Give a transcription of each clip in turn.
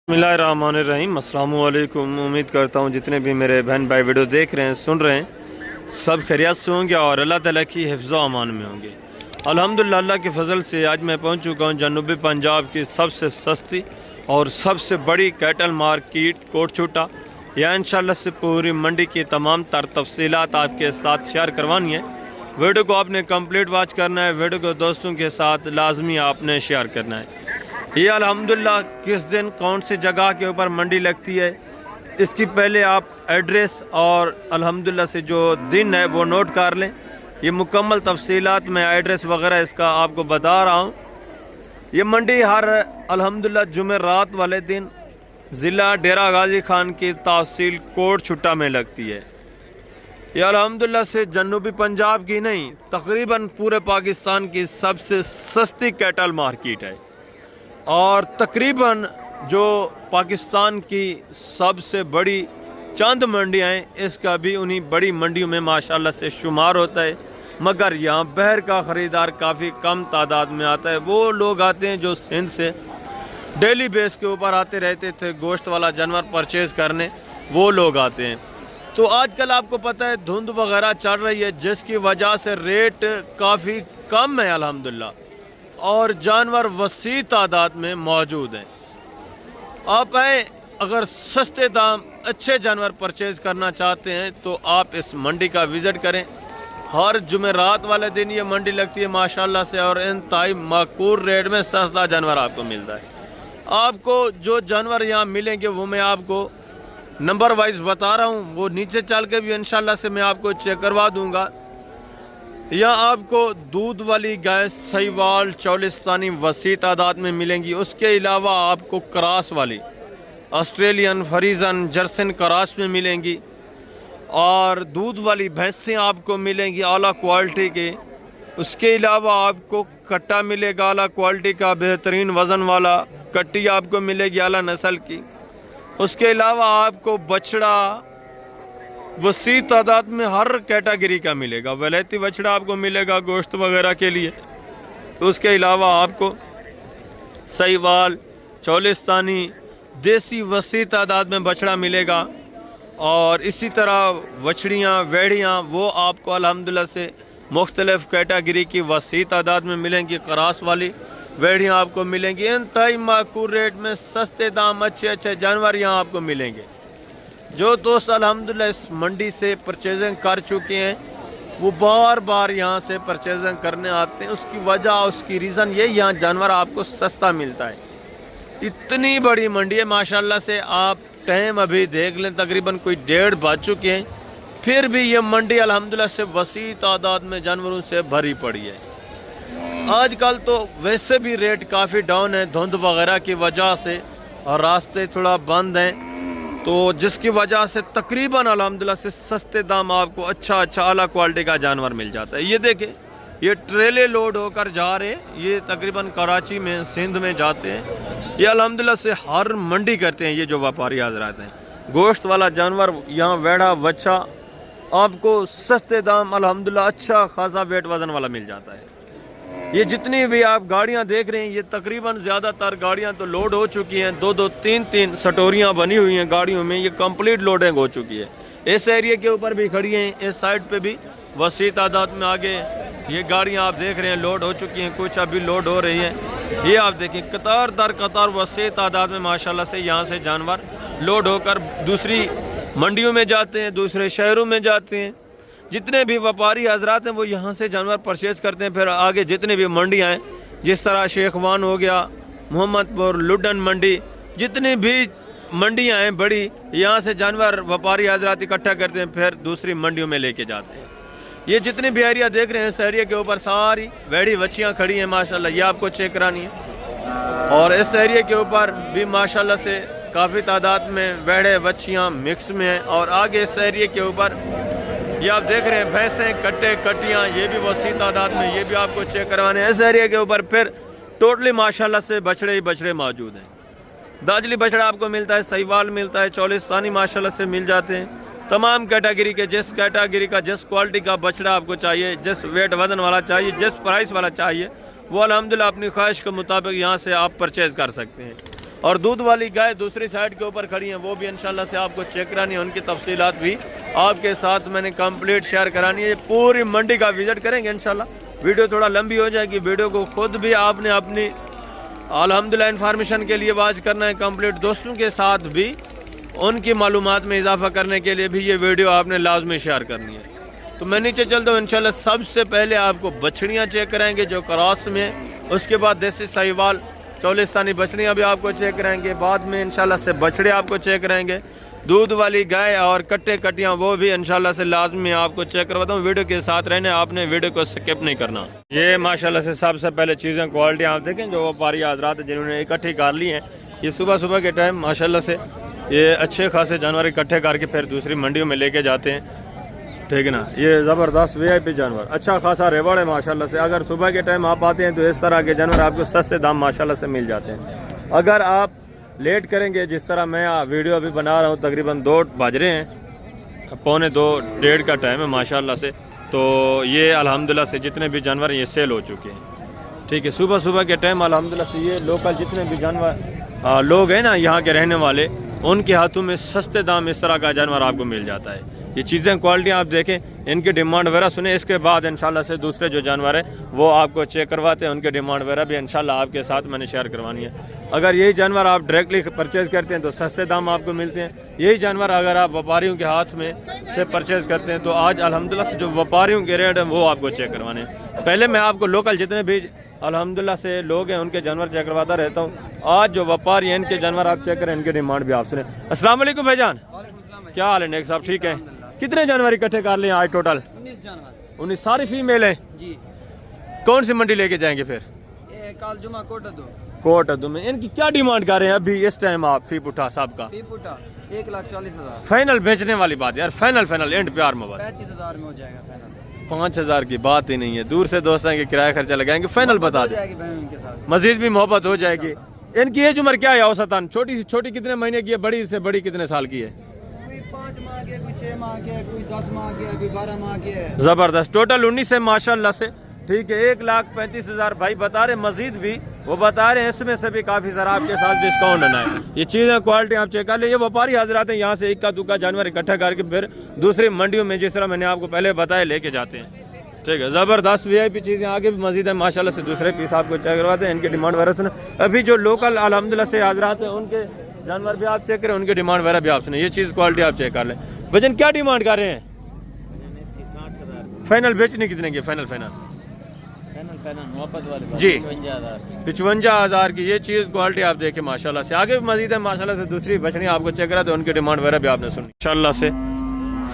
बिस्मिल्लाहिर्रहमानिर्रहीम। अस्सलाम वालेकुम। उम्मीद करता हूँ जितने भी मेरे बहन भाई वीडियो देख रहे हैं, सुन रहे हैं, सब खैरियत से होंगे और अल्लाह ताला की हिफ्ज़ व अमान में होंगे। अल्हम्दुलिल्लाह अल्लाह के फ़ज़ल से आज मैं पहुँच चुका हूँ जनूबी पंजाब की सबसे सस्ती और सबसे बड़ी कैटल मार्केट कोटछूटा। यहाँ इंशाअल्लाह से पूरी मंडी की तमाम तर तफसीलात आपके साथ शेयर करवानी है। वीडियो को आपने कंप्लीट वॉच करना है, वीडियो को दोस्तों के साथ लाजमी आपने शेयर करना है। ये अल्हम्दुलिल्लाह किस दिन कौन सी जगह के ऊपर मंडी लगती है, इसकी पहले आप एड्रेस और अल्हम्दुलिल्लाह से जो दिन है वो नोट कर लें। ये मुकम्मल तफसीलात में एड्रेस वगैरह इसका आपको बता रहा हूँ। ये मंडी हर अल्हम्दुलिल्लाह जुमेरात वाले दिन ज़िला डेरा गाजी खान की तहसील कोटछूटा में लगती है। ये अल्हम्दुलिल्लाह से जनूबी पंजाब की नहीं, तकरीबन पूरे पाकिस्तान की सबसे सस्ती कैटल मार्केट है और तकरीबन जो पाकिस्तान की सबसे बड़ी चंद मंडियाँ हैं, इसका भी उन्हीं बड़ी मंडियों में माशाल्लाह से शुमार होता है। मगर यहाँ बहर का ख़रीदार काफ़ी कम तादाद में आता है। वो लोग आते हैं जो सिंध से डेली बेस के ऊपर आते रहते थे गोश्त वाला जानवर परचेज़ करने, वो लोग आते हैं। तो आजकल आपको पता है धुंध वगैरह चल रही है, जिसकी वजह से रेट काफ़ी कम है अल्हम्दुलिल्लाह और जानवर वसी तादाद में मौजूद हैं। आप आए, अगर सस्ते दाम अच्छे जानवर परचेज़ करना चाहते हैं तो आप इस मंडी का विज़िट करें। हर जुमेरात वाले दिन ये मंडी लगती है माशाल्लाह से और इंतहाई माकूल रेट में सस्ता जानवर आपको मिलता है। आपको जो जानवर यहाँ मिलेंगे वो मैं आपको नंबर वाइज बता रहा हूँ, वो नीचे चल के भी इंशाल्लाह से मैं आपको चेक करवा दूँगा। यहाँ आपको दूध वाली गाय सहीवाल चौलिस्तानी वसी तादाद में मिलेंगी। उसके अलावा आपको क्रॉस वाली ऑस्ट्रेलियन फ्रीजन जर्सन क्रॉस में मिलेंगी और दूध वाली भैंसें आपको मिलेंगी आला क्वालिटी के। उसके अलावा आपको कट्टा मिलेगा आला क्वालिटी का, बेहतरीन वज़न वाला कट्टी आपको मिलेगी आला नस्ल की। उसके अलावा आपको बछड़ा वसी तादाद में हर कैटेगरी का मिलेगा। वलैती बछड़ा आपको मिलेगा गोश्त वगैरह के लिए। उसके अलावा आपको सहीवाल चौलिस्तानी देसी वसी तादाद में बछड़ा मिलेगा और इसी तरह बछड़ियाँ वेड़ियाँ वो आपको अल्हम्दुलिल्लाह से मुख्तलिफ़ कैटेगरी की वसी तादाद में मिलेंगी। क्रॉस वाली वेड़ियाँ आपको मिलेंगी इंतहाई माकूल रेट में, सस्ते दाम, अच्छे अच्छे जानवर यहाँ आपको मिलेंगे। जो दोस्त अल्हम्दुलिल्लाह इस मंडी से परचेजिंग कर चुके हैं वो बार बार यहाँ से परचेजिंग करने आते हैं। उसकी वजह, उसकी रीज़न ये, यहाँ जानवर आपको सस्ता मिलता है। इतनी बड़ी मंडी है माशाल्लाह से। आप टाइम अभी देख लें, तकरीबन कोई 1:30 बज चुके हैं, फिर भी ये मंडी अल्हम्दुलिल्लाह से वसी तादाद में जानवरों से भरी पड़ी है। आजकल तो वैसे भी रेट काफ़ी डाउन है धुंध वगैरह की वजह से और रास्ते थोड़ा बंद हैं, तो जिसकी वजह से तकरीबन अल्हम्दुलिल्लाह से सस्ते दाम आपको अच्छा आला क्वालिटी का जानवर मिल जाता है। ये देखें, ये ट्रेले लोड होकर जा रहे हैं, ये तकरीबन कराची में सिंध में जाते हैं। ये अल्हम्दुलिल्लाह से हर मंडी करते हैं ये जो व्यापारी हज़रात हैं। गोश्त वाला जानवर यहाँ वेड़ा बच्चा आपको सस्ते दाम अल्हम्दुलिल्लाह अच्छा खासा वेट वज़न वाला मिल जाता है। ये जितनी भी आप गाड़ियाँ देख रहे हैं, ये तकरीबन ज़्यादातर गाड़ियाँ तो लोड हो चुकी हैं। 2-2, 3-3 सटोरियाँ बनी हुई हैं गाड़ियों में, ये कंप्लीट लोडिंग हो चुकी है। इस एरिया के ऊपर भी खड़ी हैं, इस साइड पे भी वसी तादाद में आगे ये गाड़ियाँ आप देख रहे हैं लोड हो चुकी हैं, कुछ अभी लोड हो रही हैं। ये आप देखें कतार दर कतार वसी तादाद में माशाल्लाह से यहाँ से जानवर लोड होकर दूसरी मंडियों में जाते हैं, दूसरे शहरों में जाते हैं। जितने भी व्यापारी हजरात हैं वो यहाँ से जानवर परचेज़ करते हैं। फिर आगे जितने भी मंडियाँ हैं, जिस तरह शेखवान हो गया, मोहम्मदपुर, लुडन मंडी, जितनी भी मंडियाँ हैं बड़ी, यहाँ से जानवर व्यापारी हजरात इकट्ठा करते हैं, फिर दूसरी मंडियों में लेके जाते हैं। ये जितने भी एरिया देख रहे हैं, इस एरिया के ऊपर सारी वेड़ी बच्चियाँ खड़ी हैं माशाल्लाह, ये आपको चेक करानी है। और इस एरिया के ऊपर भी माशाल्लाह से काफ़ी तादाद में वेड़े बच्चियाँ मिक्स में हैं। और आगे इस एरिया के ऊपर ये आप देख रहे हैं भैंसें, कट्टे, कट्टियाँ, ये भी वसी तादाद में, ये भी आपको चेक करवाने हैं। इस एरिया के ऊपर फिर टोटली माशाल्लाह से बछड़े ही बछड़े मौजूद हैं। दाजली बछड़ा आपको मिलता है, सहीवाल मिलता है, चौलिस्तानी माशाल्लाह से मिल जाते हैं। तमाम कैटेगरी के, जिस कैटेगरी का जिस क्वालिटी का बछड़ा आपको चाहिए, जिस वेट वजन वाला चाहिए, जिस प्राइस वाला चाहिए, वो अल्हम्दुलिल्लाह अपनी ख्वाहिश के मुताबिक यहाँ से आप परचेज़ कर सकते हैं। और दूध वाली गाय दूसरी साइड के ऊपर खड़ी हैं, वो भी इंशाल्लाह से आपको चेक करानी है, उनकी तफसीलात भी आपके साथ मैंने कंप्लीट शेयर करानी है। पूरी मंडी का विजिट करेंगे इंशाल्लाह। वीडियो थोड़ा लंबी हो जाएगी, वीडियो को खुद भी आपने अपनी अल्हम्दुलिल्लाह इन्फॉर्मेशन के लिए वाच करना है कंप्लीट, दोस्तों के साथ भी उनकी मालूमात में इजाफा करने के लिए भी ये वीडियो आपने लाजमी शेयर करनी है। तो मैं नीचे चलता हूँ इंशाल्लाह। सबसे पहले आपको बछड़ियाँ चेक कराएंगे जो क्रॉस में, उसके बाद देसी साहिवाल चौलिस्तानी बछड़ियाँ भी आपको चेक कराएंगे, बाद में इंशाल्लाह से बछड़े आपको चेक कराएंगे, दूध वाली गाय और कट्टे कटियाँ वो भी इंशाल्लाह से लाजमी आपको चेक करवाता हूँ। वीडियो के साथ रहने, आपने वीडियो को स्किप नहीं करना। ये माशाल्लाह से सबसे पहले चीज़ें क्वालिटी आप देखें जो व्यापारी हज़रात जिन्होंने इकट्ठी कर ली हैं, ये सुबह सुबह के टाइम माशाल्लाह से ये अच्छे खासे जानवर इकट्ठे करके फिर दूसरी मंडियों में लेके जाते हैं, ठीक है ना। ये ज़बरदस्त VIP जानवर, अच्छा खासा रेवड़ है माशाल्लाह से। अगर सुबह के टाइम आप आते हैं तो इस तरह के जानवर आपको सस्ते दाम माशाल्लाह से मिल जाते हैं। अगर आप लेट करेंगे, जिस तरह मैं वीडियो अभी बना रहा हूँ, तकरीबन 2 बज रहे हैं, 2:45 का टाइम है माशाल्लाह से, तो ये अल्हम्दुलिल्लाह से जितने भी जानवर ये सेल हो चुके हैं, ठीक है। सुबह सुबह के टाइम अल्हम्दुलिल्लाह से ये लोकल जितने भी जानवर लोग हैं ना यहाँ के रहने वाले, उनके हाथों में सस्ते दाम इस तरह का जानवर आपको मिल जाता है। ये चीज़ें क्वालिटी आप देखें, इनकी डिमांड वगैरह सुने, इसके बाद इंशाल्लाह से दूसरे जो जानवर हैं वो आपको चेक करवाते हैं, उनकी डिमांड वगैरह भी इंशाल्लाह आपके साथ मैंने शेयर करवानी है। अगर यही जानवर आप डायरेक्टली परचेज़ करते हैं तो सस्ते दाम आपको मिलते हैं। यही जानवर अगर आप व्यापारियों के हाथ में से परचेज़ करते हैं तो आज अल्हम्दुलिल्लाह से जो व्यापारियों के रेट हैं वो आपको चेक करवाने हैं। पहले मैं आपको लोकल जितने भी अल्हम्दुलिल्लाह से लोग हैं उनके जानवर चेक करवाता रहता हूँ। आज जो व्यापारी हैं इनके जानवर आप चेक करें, इनकी डिमांड भी आप सुने। अस्सलाम वालेकुम भाईजान, क्या हाल है नेक साहब, ठीक है। कितने जानवर इकट्ठे कर लिए आज टोटल? 19 जानवर। 19 सारी फीमेल है जी। कौन सी मंडी लेके जाएंगे फिर? काल जुमा कोट अदू में। इनकी क्या डिमांड कर रहे हैं अभी इस टाइम आप? फी पुठा साहब का 1,40,000 फाइनल बेचने वाली बात यार, फाइनल एंड प्यार मोबाइल 35,000 में हो जाएगा फाइनल। 5,000 की बात ही नहीं है, दूर से दोस्त आएंगे, किराया खर्चा लगाएंगे, फाइनल बता दें, मजीद भी मोहब्बत हो जाएगी। इनकी एज उम्र क्या है औसतन? छोटी से छोटी कितने महीने की है, बड़ी से बड़ी कितने साल की है? कोई 5 माह की है, कोई 6 माह की है, कोई 10 माह की है, कोई 12 माह की है। जबरदस्त, टोटल 19 है माशाल्लाह से, ठीक है। 1,35,000 भाई बता रहे, मजीद भी वो बता रहे हैं, इसमें से भी काफ़ी सारा आपके साथ डिस्काउंट है। ये चीज़ें क्वालिटी आप चेक कर ले। ये व्यापारी हजरात हैं, यहाँ से इक्का दुक्का जानवर इकट्ठा करके फिर दूसरी मंडियों में जिस तरह मैंने आपको पहले बताया लेके जाते हैं, ठीक है। ज़बरदस्त VIP चीज़ें आगे भी मजीद है माशाल्लाह से, दूसरे पीस आपको चेक करवाते हैं, इनकी डिमांड वगैरह सुने। अभी जो लोकल अल्हम्दुलिल्लाह से हजरात हैं उनके जानवर भी आप चेक करें, उनकी डिमांड वगैरह भी आप सुने। ये चीज़ क्वालिटी आप चेक कर लें। वजन क्या डिमांड कर रहे हैं? फाइनल बेचने कितने की? फाइनल जी 55,000 की। ये चीज़ क्वालिटी आप देखें माशाल्लाह से। आगे भी मजीद है माशाल्लाह से, दूसरी बछड़ियाँ आपको चेक करा तो उनकी डिमांड वगैरह भी आपने सुनी माशाल्लाह से।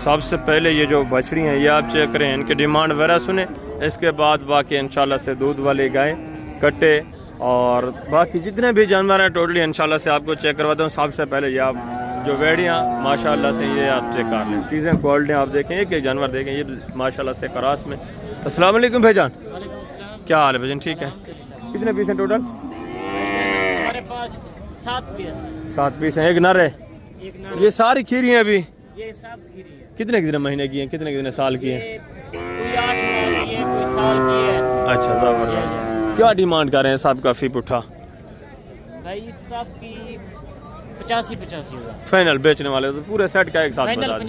सबसे पहले ये जो बछड़ी हैं ये आप चेक करें, इनकी डिमांड वगैरह सुने, इसके बाद बाकी इंशाल्लाह से दूध वाली गाय, कट्टे और बाकी जितने भी जानवर हैं टोटली इंशाल्लाह से आपको चेक करवाता हूँ। सबसे पहले ये आप जो वेड़ियाँ माशाल्लाह से ये आप चेक कर लें, चीज़ें क्वालिटी आप देखें, एक जानवर देखें, ये माशाल्लाह से क्रॉस में। अस्सलाम वालेकुम भाईजान, क्या हाल है भाईजान, ठीक है। कितने पीस हैं टोटल? हमारे पास 7 पीस हैं। एक नर है, ये सारी खीरी हैं अभी? ये सब खीरी है। कितने महीने की हैं, कितने साल की हैं? कोई 8 महीने की है, कोई साल की है। अच्छा ज़बरदस्त। क्या डिमांड कर रहे हैं साहब का फी पुठा? भाई सब की 85,000 फाइनल बेचने वाले तो पूरे सेट का एक साथ फाइनल बता दें।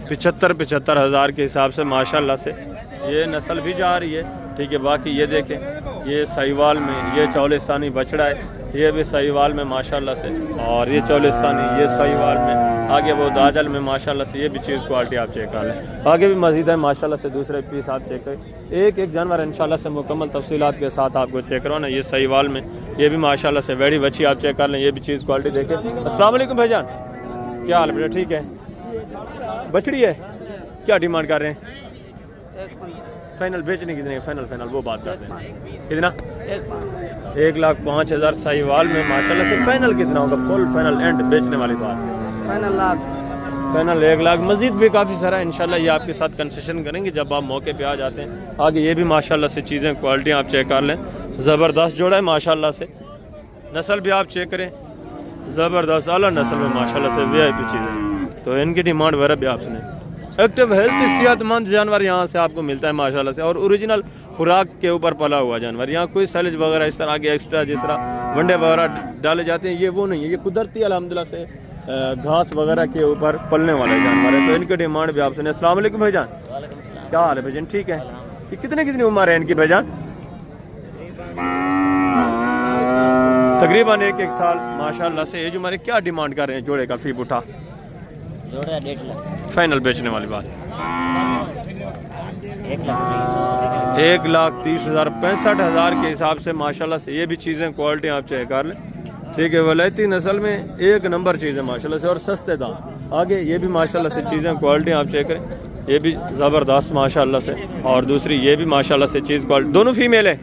75,000 के हिसाब से माशाल्लाह से ये नस्ल भी जा रही है, ठीक है। बाकी ये देखें, ये साहिवाल में ये चौलिस्तानी बछड़ा है, ये भी साहिवाल में माशाल्लाह से, और ये चौलिस्तानी ये साहिवाल में, आगे वो दाजल में माशाल्लाह से। ये भी चीज़ क्वालिटी आप चेक कर लें, आगे भी मजीद है माशाल्लाह से, दूसरे पीस आप चेक करें। एक जानवर इंशाल्लाह से मुकम्मल तफसीलात के साथ आपको चेक करवाना। ये साहिवाल में, ये भी माशाल्लाह से वेड़ी बच्ची आप चेक कर लें, ये भी चीज़ क्वालिटी देखें। अस्सलाम वालेकुम भाईजान, क्या हाल है बेटा, ठीक है। बछड़ी है, क्या डिमांड कर रहे हैं? फाइनल बेचने कितने? फाइनल वो बात करते हैं, कितना? 1,05,000 साहिवाल में माशाल्लाह से। फाइनल कितना होगा? फुल फाइनल एंड बेचने वाली बात है, फाइनल 1 लाख। मजीद भी काफ़ी सारा इंशाल्लाह ये आपके साथ कंसेशन करेंगे जब आप मौके पे आ जाते हैं। आगे ये भी माशाल्लाह से चीज़ें क्वालिटी आप चेक कर लें, ज़बरदस्त जोड़ा है माशाल्लाह से। नस्ल भी आप चेक करें, ज़बरदस्त आला नस्ल में माशाल्लाह से VIP चीज़ें, तो इनकी डिमांड वगैरह भी आप सुने। एक्टिव हेल्थ सेहतमंद जानवर यहाँ से आपको मिलता है माशाल्लाह से, और ओरिजिनल खुराक के ऊपर पला हुआ जानवर। यहाँ कोई सैलेज वगैरह इस तरह के एक्स्ट्रा जिस तरह वंडे वगैरह डाले जाते हैं, ये वो नहीं है। ये कुदरती अल्हम्दुलिल्लाह से घास वगैरह के ऊपर पलने वाले जानवर है। तो इनकी डिमांड भी आप सुने। अस्सलाम वालेकुम भाईजान, क्या हाल है भाईजान? ठीक है। ये कितनी उम्र है इनकी भाईजान? तकरीबन 1 साल माशाल्लाह से। एज उम्र। क्या डिमांड कर रहे हैं जोड़े का फी बुठा? जोड़ा 1.5 लाख। फाइनल बेचने वाली बात 1,30,000 65,000 के हिसाब से माशाल्लाह से। ये भी चीज़ें क्वालिटी आप चेक कर लें, ठीक है। वलैती नस्ल में 1 नंबर चीज़ें माशाल्लाह से, और सस्ते दाम। आगे ये भी माशाल्लाह से चीज़ें क्वालिटी आप चेक करें, ये भी ज़बरदस्त माशाल्लाह से। और दूसरी ये भी माशाल्लाह से चीज़ क्वालिटी। दोनों फीमेल है।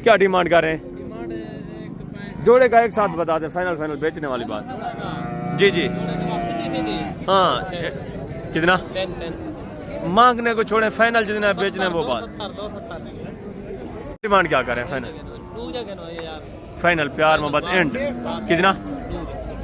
क्या डिमांड कर रहे हैं? जोड़े का एक साथ बता दें। फाइनल बेचने वाली बात। जी जी हाँ। कितना मांगने को छोड़े, फाइनल जितना बेचना है वो बात। डिमांड क्या करें? फाइनल प्यार मोहब्बत एंड कितना?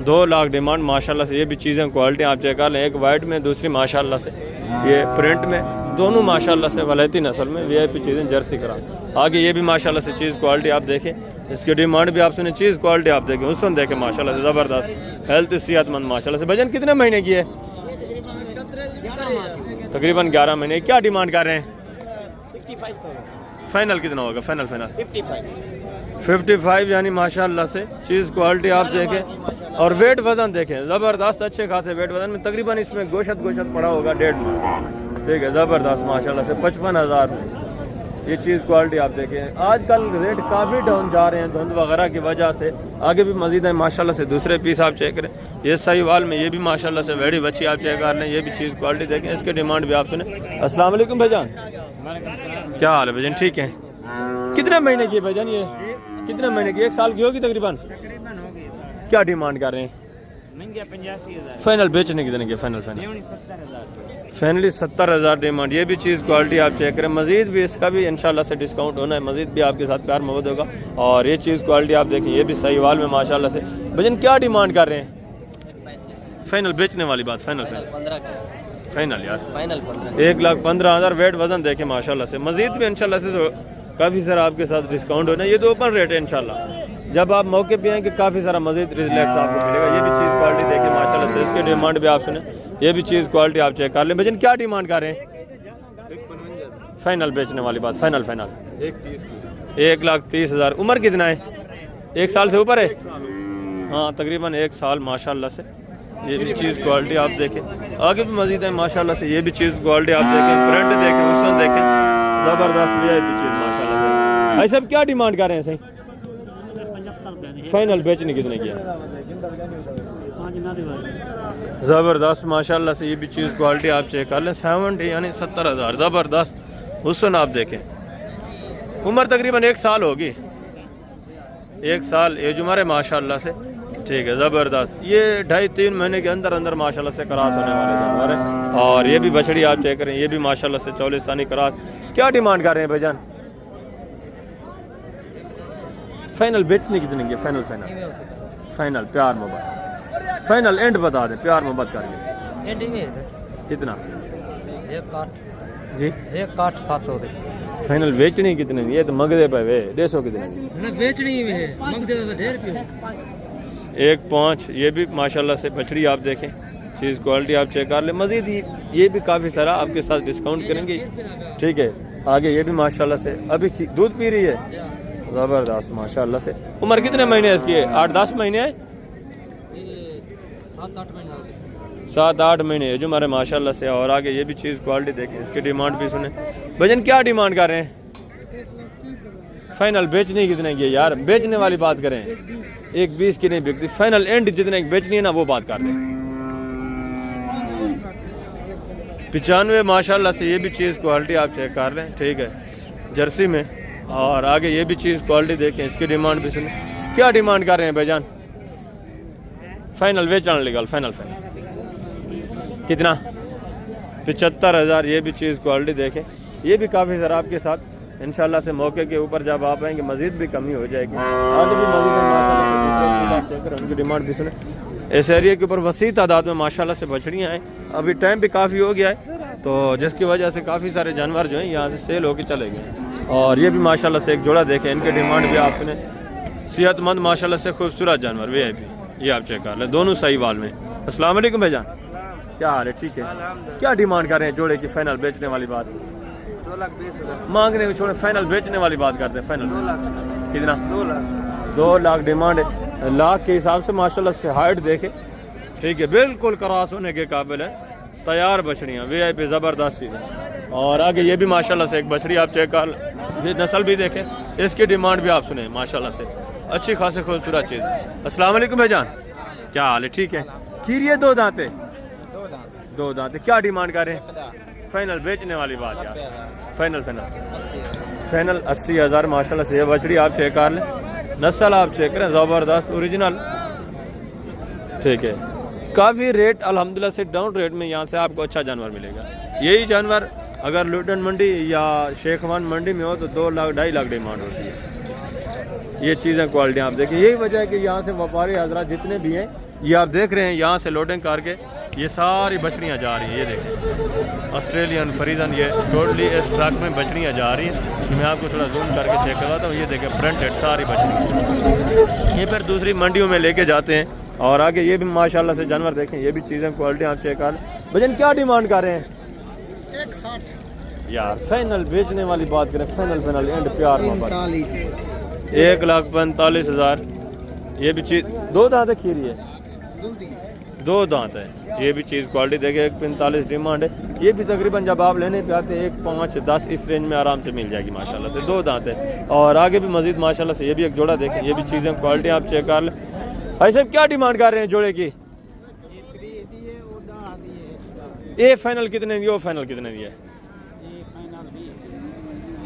2 लाख डिमांड माशाल्लाह से। ये भी चीज़ें क्वालिटी आप चेक कर लें, एक वाइट में दूसरी माशाल्लाह से ये प्रिंट में, दोनों माशाल्लाह से वलैती नस्ल में वीआईपी चीज़ें जर्सी करा। आगे ये भी माशाल्लाह से चीज़ क्वालिटी आप देखें, इसकी डिमांड भी आप सुने, चीज़ क्वालिटी आप देखें, हुस्न देखें माशाल्लाह से ज़बरदस्त। हेल्थ सेहतमंद माशाल्लाह से। वजन कितने महीने की है? तकरीबन 11 महीने। क्या डिमांड कर रहे हैं? 55,000। फाइनल कितना होगा? फाइनल 55 यानी माशाल्लाह से चीज़ क्वालिटी आप देखें, और वेट वजन देखें ज़बरदस्त अच्छे खासे वेट वजन में। तकरीबन इसमें गोशत पड़ा होगा 1.5 मन, ठीक है। ज़बरदस्त माशाल्लाह से 55,000 में ये चीज़ क्वालिटी आप देखें। आजकल रेट काफ़ी डाउन जा रहे हैं धुंध वगैरह की वजह से। आगे भी मजीद है माशाल्लाह से। दूसरे पीस आप चेक करें, ये साहिवाल में, ये भी माशाल्लाह से वेड़ी बच्ची आप चेक कर लें, ये भी चीज़ क्वालिटी देखें, इसकी डिमांड भी आप सुने। अस्सलाम वालेकुम भाईजान, क्या हाल है भाईजान? ठीक है। कितने महीने की है भाईजान ये? कितने महीने की? 1 साल की होगी तकरीबन। क्या डिमांड कर रहे हैं? 85,000। फाइनल बेचने कितने की? Final 70,000 demand. ये भी चीज़ क्वालिटी आप चेक करें। मजीद भी इसका भी इंशाल्लाह से डिस्काउंट होना है, मजीद भी आपके साथ प्यार मोहब्बत होगा। और ये चीज़ क्वालिटी आप देखें, ये भी साहिवाल में माशाल्लाह से। भजन क्या डिमांड कर रहे हैं? फाइनल बेचने वाली बात। फाइनल यार 1,15,000 वेट वजन देखें माशाल्लाह से। मजीद भी इंशाल्लाह से तो काफ़ी सारा आपके साथ डिस्काउंट होना है। ये तो ओपन रेट है इंशाल्लाह। जब आप मौके पे आएंगे काफ़ी सारा मजीद रिलैक्स आपको मिलेगा। ये भी चीज़ क्वालिटी देखें माशाल्लाह से, इसकी डिमांड भी आप सुने, ये भी चीज़ क्वालिटी आप चेक कर लें। भजन क्या डिमांड कर रहे हैं? फाइनल बेचने वाली बात। फाइनल 1,30,000। उम्र कितना है? 1 साल से ऊपर है। हाँ तकरीबन 1 साल माशाल्लाह से। ये भी चीज़ क्वालिटी आप देखें, आगे भी मजीद है माशाल्लाह से। ये भी चीज़ क्वालिटी आप देखें, प्रिंट देखें, हुस्न देखें, ज़बरदस्त वीआईपी चीज़ माशाल्लाह से। भाई साहब क्या डिमांड कर रहे हैं? सही फाइनल बेचने कितने की? ज़बरदस्त माशाल्लाह से। ये भी चीज़ क्वालिटी आप चेक कर लें। 70 यानी 70,000। ज़बरदस्त हुस्न आप देखें। उम्र तकरीबन 1 साल होगी, 1 साल एज उम्र है माशाल्लाह से, ठीक है। ज़बरदस्त। ये 2.5-3 महीने के अंदर माशाल्लाह से क्रॉस होने वाले जानवर है। और ये भी बछड़ी आप चेक करें, ये भी माशाल्लाह से 44 क्रॉस। क्या डिमांड कर रहे हैं भाईजान? फाइनल बेचने कितने की? फाइनल प्यार मोहब्बत। फाइनल एंड बता दें, प्यार मोहब्बत करके कितना? 1,60 जी 1,60 हो रही। फाइनल बेचनी कितने? ये तो मगदे पे वे 150 कितने? ना बेचनी है, मगदे तो 1.5 रुपये। 1,5। ये भी माशाल्लाह से बछड़ी आप देखें, चीज़ क्वालिटी आप चेक कर लें। मजीद ये भी काफ़ी सारा आपके साथ डिस्काउंट करेंगे, ठीक है। आगे ये भी माशाल्लाह से अभी दूध पी रही है, ज़बरदस्त माशाल्लाह से। उम्र कितने महीने है इसकी? 8-10 महीने है, 7-8 महीने जो हमारे माशाल्लाह से। और आगे ये भी चीज़ क्वालिटी देखें, इसकी डिमांड भी सुने। भजन क्या डिमांड कर रहे हैं? फाइनल बेचने कितने की है यार? बेचने वाली बात करें, 1,20 की नहीं बिकती। फाइनल एंड जितने की बेचनी है ना वो बात कर दें। 95 माशाल्लाह से। ये भी चीज़ क्वालिटी आप चेक कर लें, ठीक है, जर्सी में। और आगे ये भी चीज़ क्वालिटी देखें, इसकी डिमांड भी सुने। क्या डिमांड कर रहे हैं भाईजान? फाइनल बेचना लीगल। फाइनल कितना? 75,000। ये भी चीज़ क्वालिटी देखें, ये भी काफ़ी सारा आपके साथ इंशाल्लाह से मौके के ऊपर जब आप आएंगे मज़ीद भी कमी हो जाएगी। आगे भी मज़ीद माशाल्लाह से दूसरे चेक करें, उनकी डिमांड भी सुने। इस एरिया के ऊपर वसी तादाद में माशाल्लाह से बछड़ियाँ हैं। अभी टाइम भी काफ़ी हो गया है, तो जिसकी वजह से काफ़ी सारे जानवर जो हैं यहाँ से सेल होके चले गए हैं। और ये भी माशाल्लाह से एक जोड़ा देखें, इनकी डिमांड भी आप सुने, सेहतमंद माशाल्लाह से खूबसूरत जानवर VIP, ये आप चेक कर लें, दोनों सही वाल में। अस्सलाम वालेकुम भाईजान, क्या हाल है? ठीक है। क्या डिमांड कर रहे हैं जोड़े की? फाइनल बेचने वाली बात, 2,20,000 मांगने में छोड़े, फाइनल बेचने वाली बात करते हैं। फाइनल 2 लाख कितना? 2 लाख 2 लाख डिमांड है। लाख के हिसाब से माशाल्लाह से हाइट देखे, ठीक है, बिल्कुल क्रॉस होने के काबिल है, तैयार बछड़ियाँ VIP ज़बरदस्त चीज़ है। और आगे ये भी माशाल्लाह से एक बछड़ी आप चेक कर, ये नस्ल भी देखें, इसकी डिमांड भी आप सुने, माशाल्लाह से अच्छी खासी खूबसूरत चीज़। अस्सलाम वालेकुम भाईजान, क्या हाल है? ठीक है। खीरिए 2 दांते, 2 दांते, क्या डिमांड कर रहे हैं? फाइनल बेचने वाली बात यार, फाइनल 80,000 माशाल्लाह से ये बछड़ी आप चेक कर लें, नस्ल आप चेक करें, ज़बरदस्त ओरिजिनल, ठीक है। काफ़ी रेट अल्हम्दुलिल्लाह से डाउन रेट में यहाँ से आपको अच्छा जानवर मिलेगा। यही जानवर अगर लुटन मंडी या शेखवान मंडी में हो तो 2 लाख 2.5 लाख डिमांड होती है। ये चीज़ें क्वालिटी आप देखें, यही वजह है कि यहाँ से व्यापारी हजरात जितने भी हैं, ये आप देख रहे हैं, यहाँ से लोडिंग करके ये सारी बछड़ियाँ जा रही हैं। ये देखें ऑस्ट्रेलियन फ्रीजन, ये टोटली इस ट्रक में बछड़ियाँ जा रही हैं। मैं आपको थोड़ा जूम करके चेक करवाता हूँ। ये देखें फ्रंट हेड सारी बछड़ियाँ, ये फिर दूसरी मंडियों में लेके जाते हैं। और आगे ये भी माशाल्लाह से जानवर देखें, ये भी चीज़ें क्वालिटी आप चेक कर। भजन क्या डिमांड कर रहे हैं? 1,60 यार फाइनल बेचने वाली बात करें, फाइनल एंड प्यार मोहब्बत 1,45,000। ये भी चीज़ 2 दांत है, खीरी है, 2 दांत है। ये भी चीज़ क्वालिटी देखे, 1,45 डिमांड है। ये भी तकरीबन जब आप लेने पे आते हैं 1,5-10 इस रेंज में आराम से मिल जाएगी माशाल्लाह से, 2 दांत है। और आगे भी मजीद माशाल्लाह से ये भी एक जोड़ा देखें, ये भी चीज़ें क्वालिटी आप चेक कर लें। भाई साहब क्या डिमांड कर रहे हैं जोड़े की? ये फाइनल कितने दिए, वो फाइनल कितने दिए?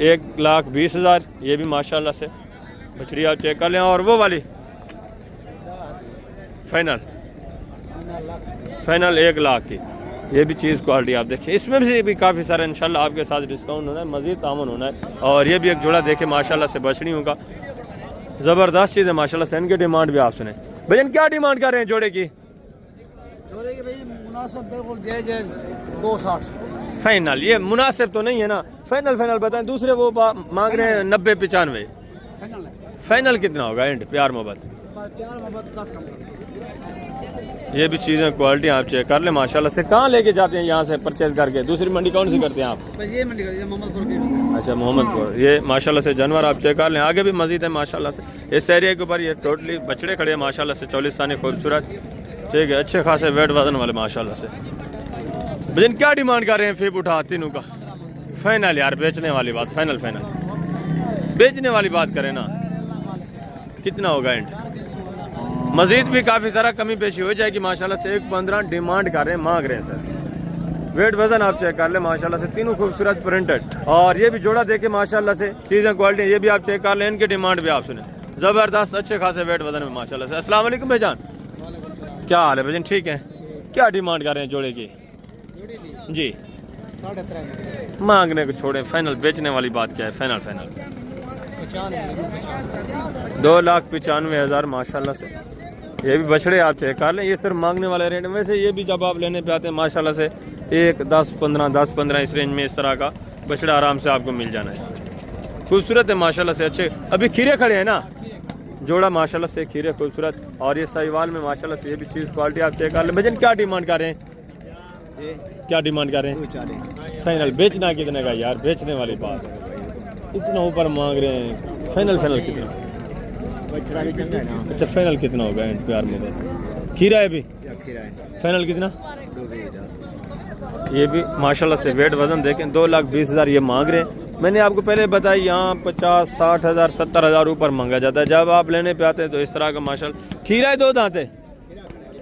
1,20,000। ये भी माशाल्लाह से बछड़ी आप चेक कर लें। और वो वाली फाइनल 1 लाख की, ये भी चीज़ क्वालिटी आप देखें। इसमें भी काफ़ी सारा इंशाल्लाह आपके साथ डिस्काउंट होना है, मज़ीद तामन होना है। और ये भी एक जोड़ा देखें माशाल्लाह से बछड़ियों का, ज़बरदस्त चीज़ है माशाल्लाह से। इनकी डिमांड भी आप सुने। भजन क्या डिमांड कर रहे हैं जोड़े की? भाई मुनासिब बिल्कुल जायज़ है, 2,60 फाइनल। ये मुनासिब तो नहीं है ना, फाइनल बताएं। दूसरे वो मांग रहे हैं 90-95, फाइनल कितना होगा एंड प्यार मोहब्बत? ये भी चीज़ें क्वालिटी आप चेक कर ले माशाल्लाह से। कहाँ लेके जाते हैं यहाँ से परचेज करके? दूसरी मंडी कौन सी करते हैं आप? ये मंडी मोहम्मदपुर की। अच्छा मोहम्मदपुर। ये माशाल्लाह से जानवर आप चेक कर लें, आगे भी मजीद है माशाल्लाह से। इस एरिया के ऊपर ये टोटली बछड़े खड़े हैं माशाल्लाह से, 40 सानी खूबसूरत, ठीक है, अच्छे खासे वेट वजन वाले माशाल्लाह से। भजन क्या डिमांड कर रहे हैं? फिर उठा तीनों का फाइनल यार, बेचने वाली बात, फाइनल बेचने वाली बात करें ना, कितना होगा एंड? मजीद भी काफ़ी सारा कमी पेशी हो जाएगी माशाल्लाह से। 1,15 डिमांड कर रहे हैं, मांग रहे हैं सर। वेट वजन आप चेक कर ले माशाल्लाह से, तीनों खूबसूरत प्रिंटेड। और ये भी जोड़ा देखे माशाल्लाह से, चीज़ें क्वालिटी ये भी आप चेक कर लें। इनकी डिमांड भी आप सुने, ज़बरदस्त अच्छे खासे वेट वजन में माशाल्लाह से। अस्सलाम वालेकुम भाईजान, क्या हाल है भजन? ठीक है। क्या डिमांड कर रहे हैं जोड़े की? जी 3.5 मांगने को छोड़े, फाइनल बेचने वाली बात क्या है? फाइनल 2,95,000 माशाल्लाह से। ये भी बछड़े आप चेक कर लें, ये सिर्फ मांगने वाले रेट। वैसे ये भी जब आप लेने पे आते हैं माशाल्लाह से 1,10-15 इस रेंज में इस तरह का बछड़ा आराम से आपको मिल जाना है। खूबसूरत है माशाल्लाह से, अच्छे। अभी खीरे खड़े हैं ना, जोड़ा माशाल्लाह से खीरे खूबसूरत। और ये साहिवाल में माशाल्लाह से ये भी चीज़ क्वालिटी आप चेक कर लें। भजन क्या डिमांड कर रहे हैं? क्या डिमांड कर रहे हैं? फाइनल बेचना कितने का यार? बेचने वाली बात, इतना ऊपर मांग रहे हैं। फाइनल कितना? अच्छा फाइनल कितना होगा प्यार में? खीरा है भी, फाइनल कितना? ये भी माशाल्लाह से वेट वजन देखें, 2,20,000 ये मांग रहे हैं। मैंने आपको पहले बताया यहाँ 50-60 हज़ार 70 हज़ार ऊपर मांगा जाता है। जब आप लेने पे आते हैं तो इस तरह का माशाल्लाह। खीरा है 2 दांत है,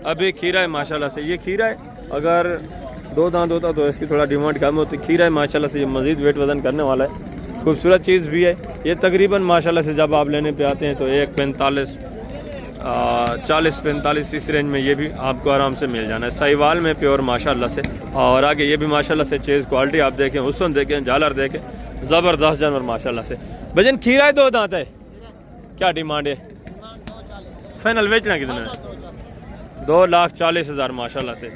अभी खीरा है माशाल्लाह से। ये खीरा है, अगर 2 दांत होता तो इसकी थोड़ा डिमांड कम होती। खीरा है माशाल्लाह से, ये मज़ीद वेट वजन करने वाला है, खूबसूरत चीज़ भी है। ये तकरीबन माशाल्लाह से जब आप लेने पे आते हैं तो 1,45 40-45 इस रेंज में ये भी आपको आराम से मिल जाना है। साहिवाल में प्योर माशाल्लाह से। और आगे ये भी माशाल्लाह से चीज़ क्वालिटी आप देखें, हुस्न देखें, झालर देखें, ज़बरदस्त जानवर माशाल्लाह से। भजन खीरा है 2 दांत है, क्या डिमांड है? फाइनल बेचना कितना है? 2,40,000 माशाल्लाह से।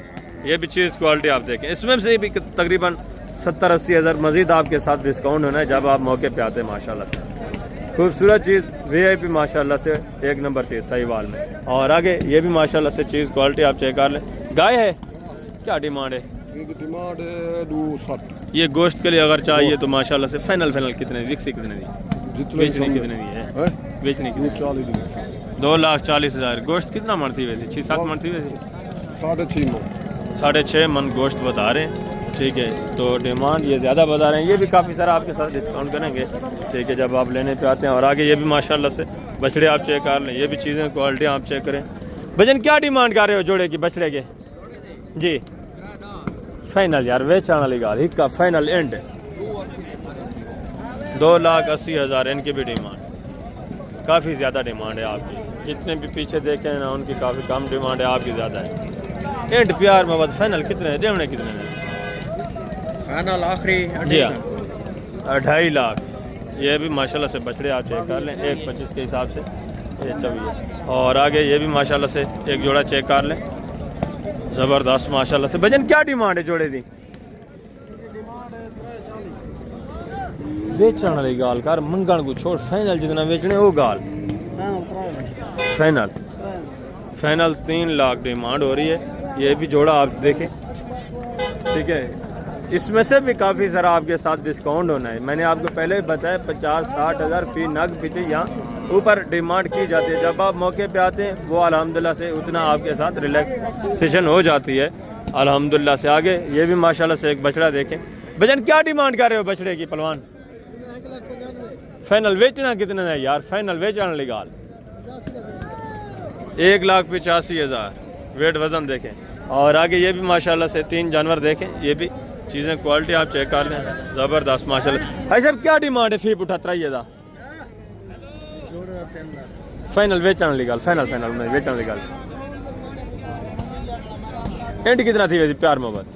ये भी चीज़ क्वालिटी आप देखें, इसमें से भी तकरीबन 70-80 हज़ार मज़ीद आपके साथ डिस्काउंट होना है जब आप मौके पे आते हैं। माशाल्लाह से खूबसूरत चीज़ VIP माशाल्लाह से एक नंबर चीज़ साहिवाल में। और आगे ये भी माशाल्लाह से चीज़ क्वालिटी आप चेक कर लें। गाय है, क्या डिमांड है? डिमांड है 260। ये गोश्त के लिए अगर चाहिए तो माशाल्लाह से फाइनल कितने विक्सी कितने दी, बेचने कितने दी है? बेचने की 2,40,000। गोश्त कितना मन थी वैसे? 6-7 मन थी वैसे? 6.5 मन गोश्त बता रहे हैं। ठीक है, तो डिमांड ये ज़्यादा बता रहे हैं। ये भी काफ़ी सारा आपके साथ डिस्काउंट करेंगे। ठीक है, जब आप लेने पे आते हैं। और आगे ये भी माशाल्लाह से बछड़े आप चेक कर लें। ये भी चीज़ें क्वालिटी आप चेक करें। भजन क्या डिमांड कर रहे हो जोड़े की बछड़े के? जी फाइनल यार वेचने वाली गाल हिक्का फाइनल एंड 2,80,000 इनकी भी डिमांड। काफ़ी ज़्यादा डिमांड है आपकी, जितने भी पीछे देखे ना उनकी काफ़ी कम डिमांड है, आपकी ज़्यादा है। एंड प्यार मोहब्बत फाइनल कितने है? देवने कितने हैं? फाइनल आखिरी जी हाँ 2.5 लाख। ये भी माशाल्लाह से बछड़े आप चेक कर लें 1.25 के हिसाब से ये 24। और आगे ये भी माशाल्लाह से एक जोड़ा चेक कर लें, ज़बरदस्त माशाल्लाह से। भजन क्या डिमांड है जोड़े दी? बेचने वाली गाल कर, मंगण को छोड़, फाइनल जितना बेचने वो गाल फाइनल 3 लाख डिमांड हो रही है। ये भी जोड़ा आप देखें। ठीक है, इसमें से भी काफ़ी सारा आपके साथ डिस्काउंट होना है। मैंने आपको पहले ही बताया 50-60 हज़ार फी नग पीछे यहाँ ऊपर डिमांड की जाती है। जब आप मौके पे आते हैं वो अल्हम्दुलिल्लाह से उतना आपके साथ रिलैक्सेशन हो जाती है अल्हम्दुलिल्लाह से। आगे ये भी माशाल्लाह से एक बछड़ा देखें। भजन क्या डिमांड कर रहे हो बछड़े की पहलवान? फाइनल बेचना कितने है यार? फाइनल बेचने वाली गाल 1,85,000 वेट वजन देखें। और आगे ये भी माशाल्लाह से 3 जानवर देखें। ये भी चीज़ें क्वालिटी आप चेक कर लें, ज़बरदस्त माशाल्लाह। भाई साहब क्या डिमांड है? फी उठा त्राइएगा फाइनल बेचने वाली गाल, फाइनल में बेचने वाली गाल। एंड कितना थी वैसे प्यार मोहब्बत?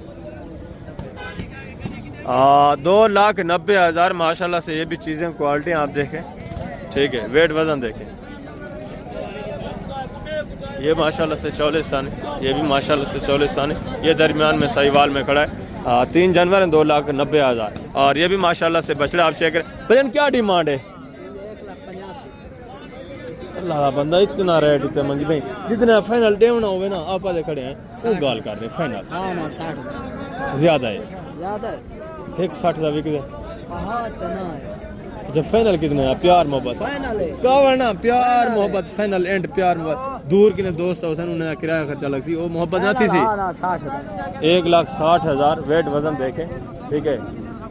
2,90,000 माशाल्लाह से। ये भी चीज़ें क्वालिटी आप देखें। ठीक है, वेट वजन देखें। ये माशाल्लाह से 44 सन, ये भी माशाल्लाह से 44 सन। ये दरमियान में साहिवाल में खड़ा है। 3 जानवर हैं 2,90,000। और ये भी माशाल्लाह से बछड़ा आप चेक करें। भजन क्या डिमांड है? 1,85,000। अल्लाह बंदा इतना रेट इतने मंगी भाई, जितना फाइनल देवना होवे ना आप आधे खड़े हैं वो गाल कर रहे फाइनल। हाँ ना 60 ज़्यादा है, ज़्यादा है। 1,60,000 बिक गए। हाँ इतना है। अच्छा फाइनल कितने है? प्यार मोहब्बत फाइनल है कहा ना, प्यार मोहब्बत फाइनल एंड प्यार मोहब्बत। दूर के दोस्त उन्हें किराया खर्चा लगती वो मोहब्बत ना थी सी। 1,60,000 वेट वजन देखें। ठीक है,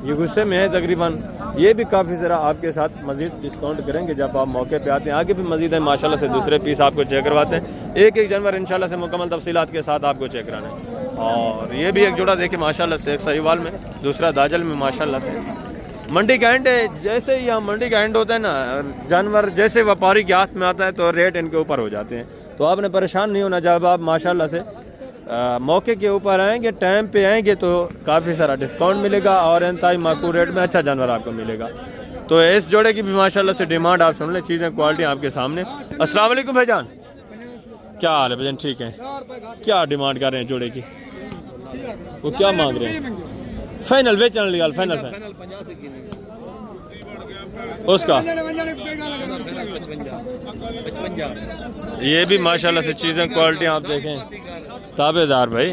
ये गुस्से में है तकरीबन। ये भी काफ़ी सारा आपके साथ मजीद डिस्काउंट करेंगे जब आप मौके पे आते हैं। आगे भी मजीद है माशाल्लाह से दूसरे पीस आपको चेक करवाते हैं। एक जानवर इंशाल्लाह से मुकम्मल तफसीलात के साथ आपको चेक कराना है। और ये भी एक जोड़ा देखें माशाल्लाह से, एक साहिवाल में दूसरा दाजल में माशाल्लाह से। मंडी का एंड है, जैसे ही यहाँ मंडी का एंड होता है ना, जानवर जैसे व्यापारी के हाथ में आता है तो रेट इनके ऊपर हो जाते हैं। तो आपने परेशान नहीं होना। जब आप माशाल्लाह से मौके के ऊपर आएंगे, टाइम पे आएंगे तो काफ़ी सारा डिस्काउंट मिलेगा और इंतहाई माकूल रेट में अच्छा जानवर आपको मिलेगा। तो इस जोड़े की भी माशाल्लाह से डिमांड आप सुन लें, चीज़ें क्वालिटी आपके सामने। अस्सलाम वालेकुम भाईजान, क्या हाल है भाईजान? ठीक है, क्या डिमांड कर रहे हैं जोड़े की? वो क्या मांग रहे हैं? फाइनल बेचने वाली गाल, फाइनल उसका। ये भी माशाल्लाह से चीज़ें क्वालिटी आप देखें। ताबेदार भाई,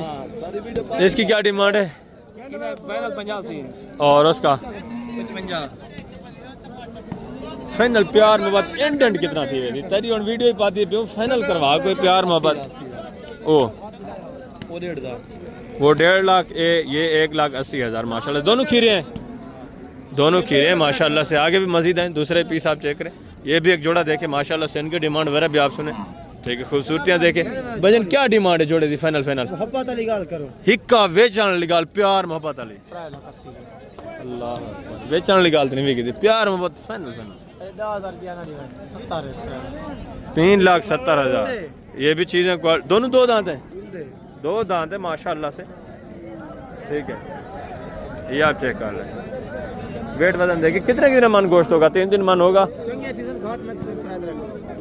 इसकी क्या डिमांड है? और उसका फाइनल प्यार मोहब्बत एंड कितना थी? तेरी और वीडियो ही पाती है फाइनल करवा कोई प्यार मोहब्बत। वो 1.5 लाख। ये 1,80,000 माशाल्लाह। दोनों खीरे हैं, दोनों खीरे माशाल्लाह से। आगे भी मजीद हैं, दूसरे पीस आप चेक करें। ये भी एक जोड़ा देखें माशाल्लाह से, इनकी डिमांड वगैरह भी आप सुने। ठीक है, खूबसूरतियाँ देखें। भजन क्या डिमांड है जोड़े दी? फाइनल मोहब्बत अली गाल करो। हिक्का बेचने वाली गाल, प्यार मोहब्बत अली। अल्लाह बेचने वाली गाल तो नहीं बिकी थी, प्यार मोहब्बत फाइनल 3,70,000। ये भी चीज़ें दोनों 2 दांत हैं, 2 दांत है माशाल्लाह से। ठीक है, ये आप चेक कर लें। वेट वजन देखिए कितने मन गोश्त होगा? 3 दिन मन होगा।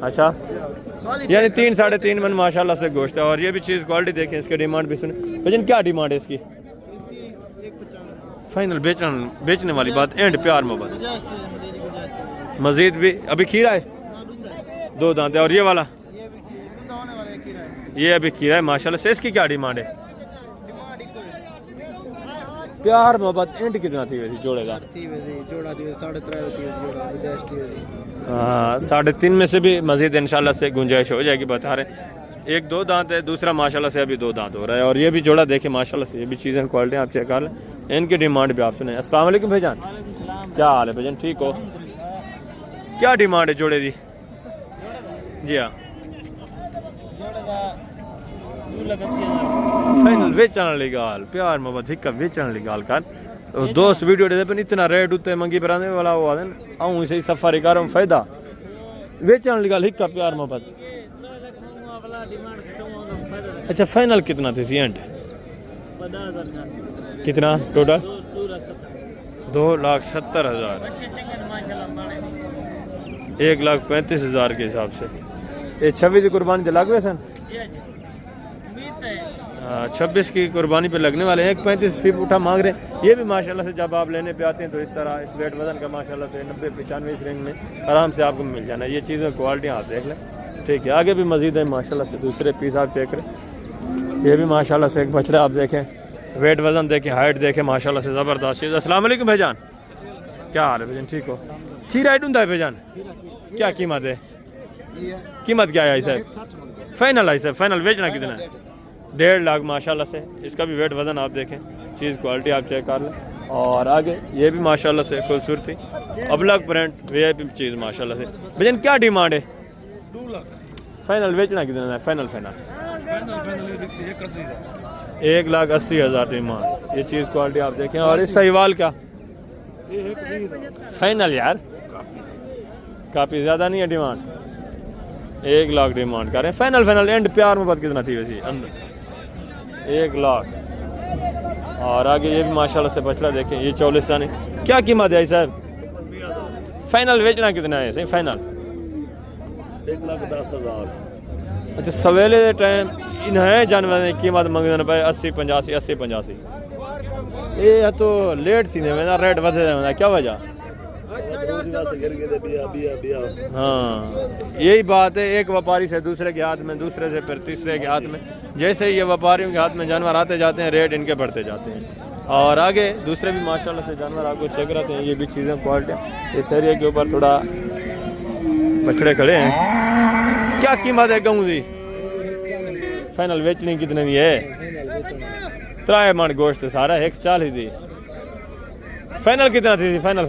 अच्छा, यानी 3-3.5 मन माशाल्लाह से गोश्त है। और ये भी चीज़ क्वालिटी देखें, इसकी डिमांड भी सुने भजन, क्या डिमांड है इसकी? फाइनल बेचने वाली बात, एंड प्यार मोहब्बत। मजीद भी अभी खीरा है, 2 दांत है। और ये वाला ये अभी खीरा है माशाल्लाह से। इसकी क्या डिमांड है? प्यार मोहब्बत एंड कितना थी वैसे जोड़ेगा? 3.5 में से भी मजीद इंशाल्लाह से गुंजाइश हो जाएगी, बता रहे। 1-2 दांत है, दूसरा माशाल्लाह से अभी 2 दांत हो रहा है। और ये भी जोड़ा देखे माशाल्लाह से, ये भी चीज़ें क्वालिटी आप चेक कर लें, इनकी डिमांड भी आप सुने। अस्सलाम वालेकुम भाईजान, क्या हाल है भाईजान, ठीक हो? क्या डिमांड है जोड़े दी? जी हाँ, फाइनल वेचने वाली गाल, प्यार मोहब्बत हिक्का वेचने वाली गाल कर। दोस्त वीडियो दे पर इतना रेट उत्ते मंगी पराने वाला वो आदन आऊं इसे सफारी करूं फायदा वेचने वाली गाल हिक्का प्यार मोहब्बत। अच्छा, फाइनल कितना थी सी एंड? कितना टोटल? 2,70,000, 1,35,000 के हिसाब से। ये 26 की कुर्बानी तो लग गए सन, 26 की कुर्बानी पे लगने वाले हैं। 1,35 फी उठा मांग रहे हैं। ये भी माशाल्लाह से जब आप लेने पे आते हैं तो इस तरह इस वेट वजन का माशाल्लाह से 90-95 इस रेंज में आराम से आपको मिल जाना है। ये चीज़ें क्वालिटी आप देख लें, ठीक है। आगे भी मजीद है माशाल्लाह से, दूसरे पीस आप चेक करें। ये भी माशाल्लाह से एक बछड़ा आप देखें, वेट वजन देखें, हाइट देखें, माशाल्लाह से ज़बरदस्त चीज़। अस्सलाम वालेकुम भाईजान, क्या हाल है भाईजान, ठीक हो? खीर हाइट होता है भाईजान, क्या कीमत है? कीमत क्या है आई साहब? फाइनल आई साहब, फाइनल बेचना कितना है? 1.5 लाख माशाल्लाह से। इसका भी वेट वजन आप देखें, चीज़ क्वालिटी आप चेक कर लें। और आगे ये भी माशाल्लाह से खूबसूरती, अबलग प्रिंट, VIP चीज़ माशाल्लाह से। भजन क्या डिमांड है? 2 लाख। फाइनल बेचना कितना है? Final 1,80,000 demand. ये चीज़ क्वालिटी आप देखें। और इस सहीवाल क्या फाइनल यार? काफ़ी ज़्यादा नहीं है डिमांड, 1 लाख डिमांड करें। फाइनल एंड प्यार मोहब्बत कितना थी वैसे अंदर? 1 लाख। और आगे ये भी माशाल्लाह से बछड़ा देखें, ये 44 क्या कीमत है साहब? फाइनल बेचना कितना है सही? फाइनल 1,10,000। अच्छा, सवेले के टाइम इन्हें जानवर की कीमत मंगते पे 80-85। ये तो लेट थी ना, रेट बढ़ जाए, क्या वजह? हाँ, यही बात है। एक व्यापारी से दूसरे के हाथ में, दूसरे से फिर तीसरे के हाथ में, जैसे ये व्यापारियों के हाथ में जानवर आते जाते हैं, रेट इनके बढ़ते जाते हैं। और आगे दूसरे भी माशाल्लाह से जानवर आपको चेक रहते हैं। ये भी चीज़ें क्वालिटी, इस एरिया के ऊपर थोड़ा बछड़े खड़े हैं। क्या कीमत है कहूँ जी? फाइनल बेचनी कितने की है? 3 मन गोश्त सारा 140 दी। फाइनल कितना थी? फाइनल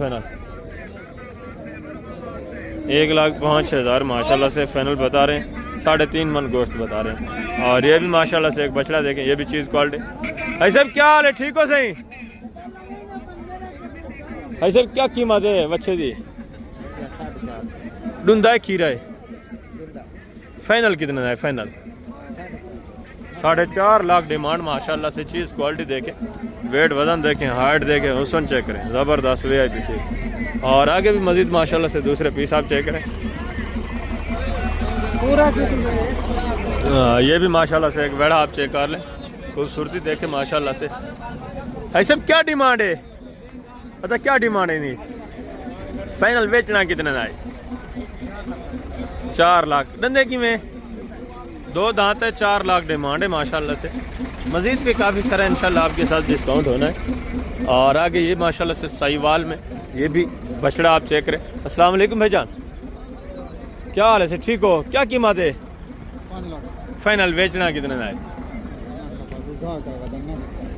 1,05,000 माशाल्लाह से फाइनल बता रहे हैं। 3.5 मन गोश्त बता रहे हैं। और ये भी माशाल्लाह से एक बछड़ा देखें, ये भी चीज़ क्वालिटी। भाई साहब क्या हाल है, ठीक हो सही? भाई साहब क्या कीमत है बच्चे दी? 4.5 डूंदा है, खीरा है। फाइनल कितना है? फाइनल 4.5 लाख डिमांड माशाल्लाह से। चीज़ क्वालिटी देखें, वेट वजन देखें, हाइट देखें, हुस्न चेक करें, ज़बरदस्त VIP चीज़। और आगे भी मजीद माशाल्लाह से दूसरे पीस आप चेक करें। ये भी माशाल्लाह से एक वेड़ा आप चेक कर लें, खूबसूरती देखें माशाल्लाह से। भाई साहब क्या डिमांड है? पता क्या डिमांड है? नहीं, फाइनल बेचना कितने का है? 4 लाख। धंधे की में 2 दांत है, 4 लाख डिमांड है माशाल्लाह से। मजीद भी काफ़ी सारा इंशाल्लाह आपके साथ डिस्काउंट होना है। और आगे ये माशाल्लाह से साहिवाल में ये भी बछड़ा आप चेक करें। अस्सलाम वालेकुम भाईजान, क्या हाल है से, ठीक हो? क्या कीमत है? 5 लाख। फाइनल बेचना कितने का है?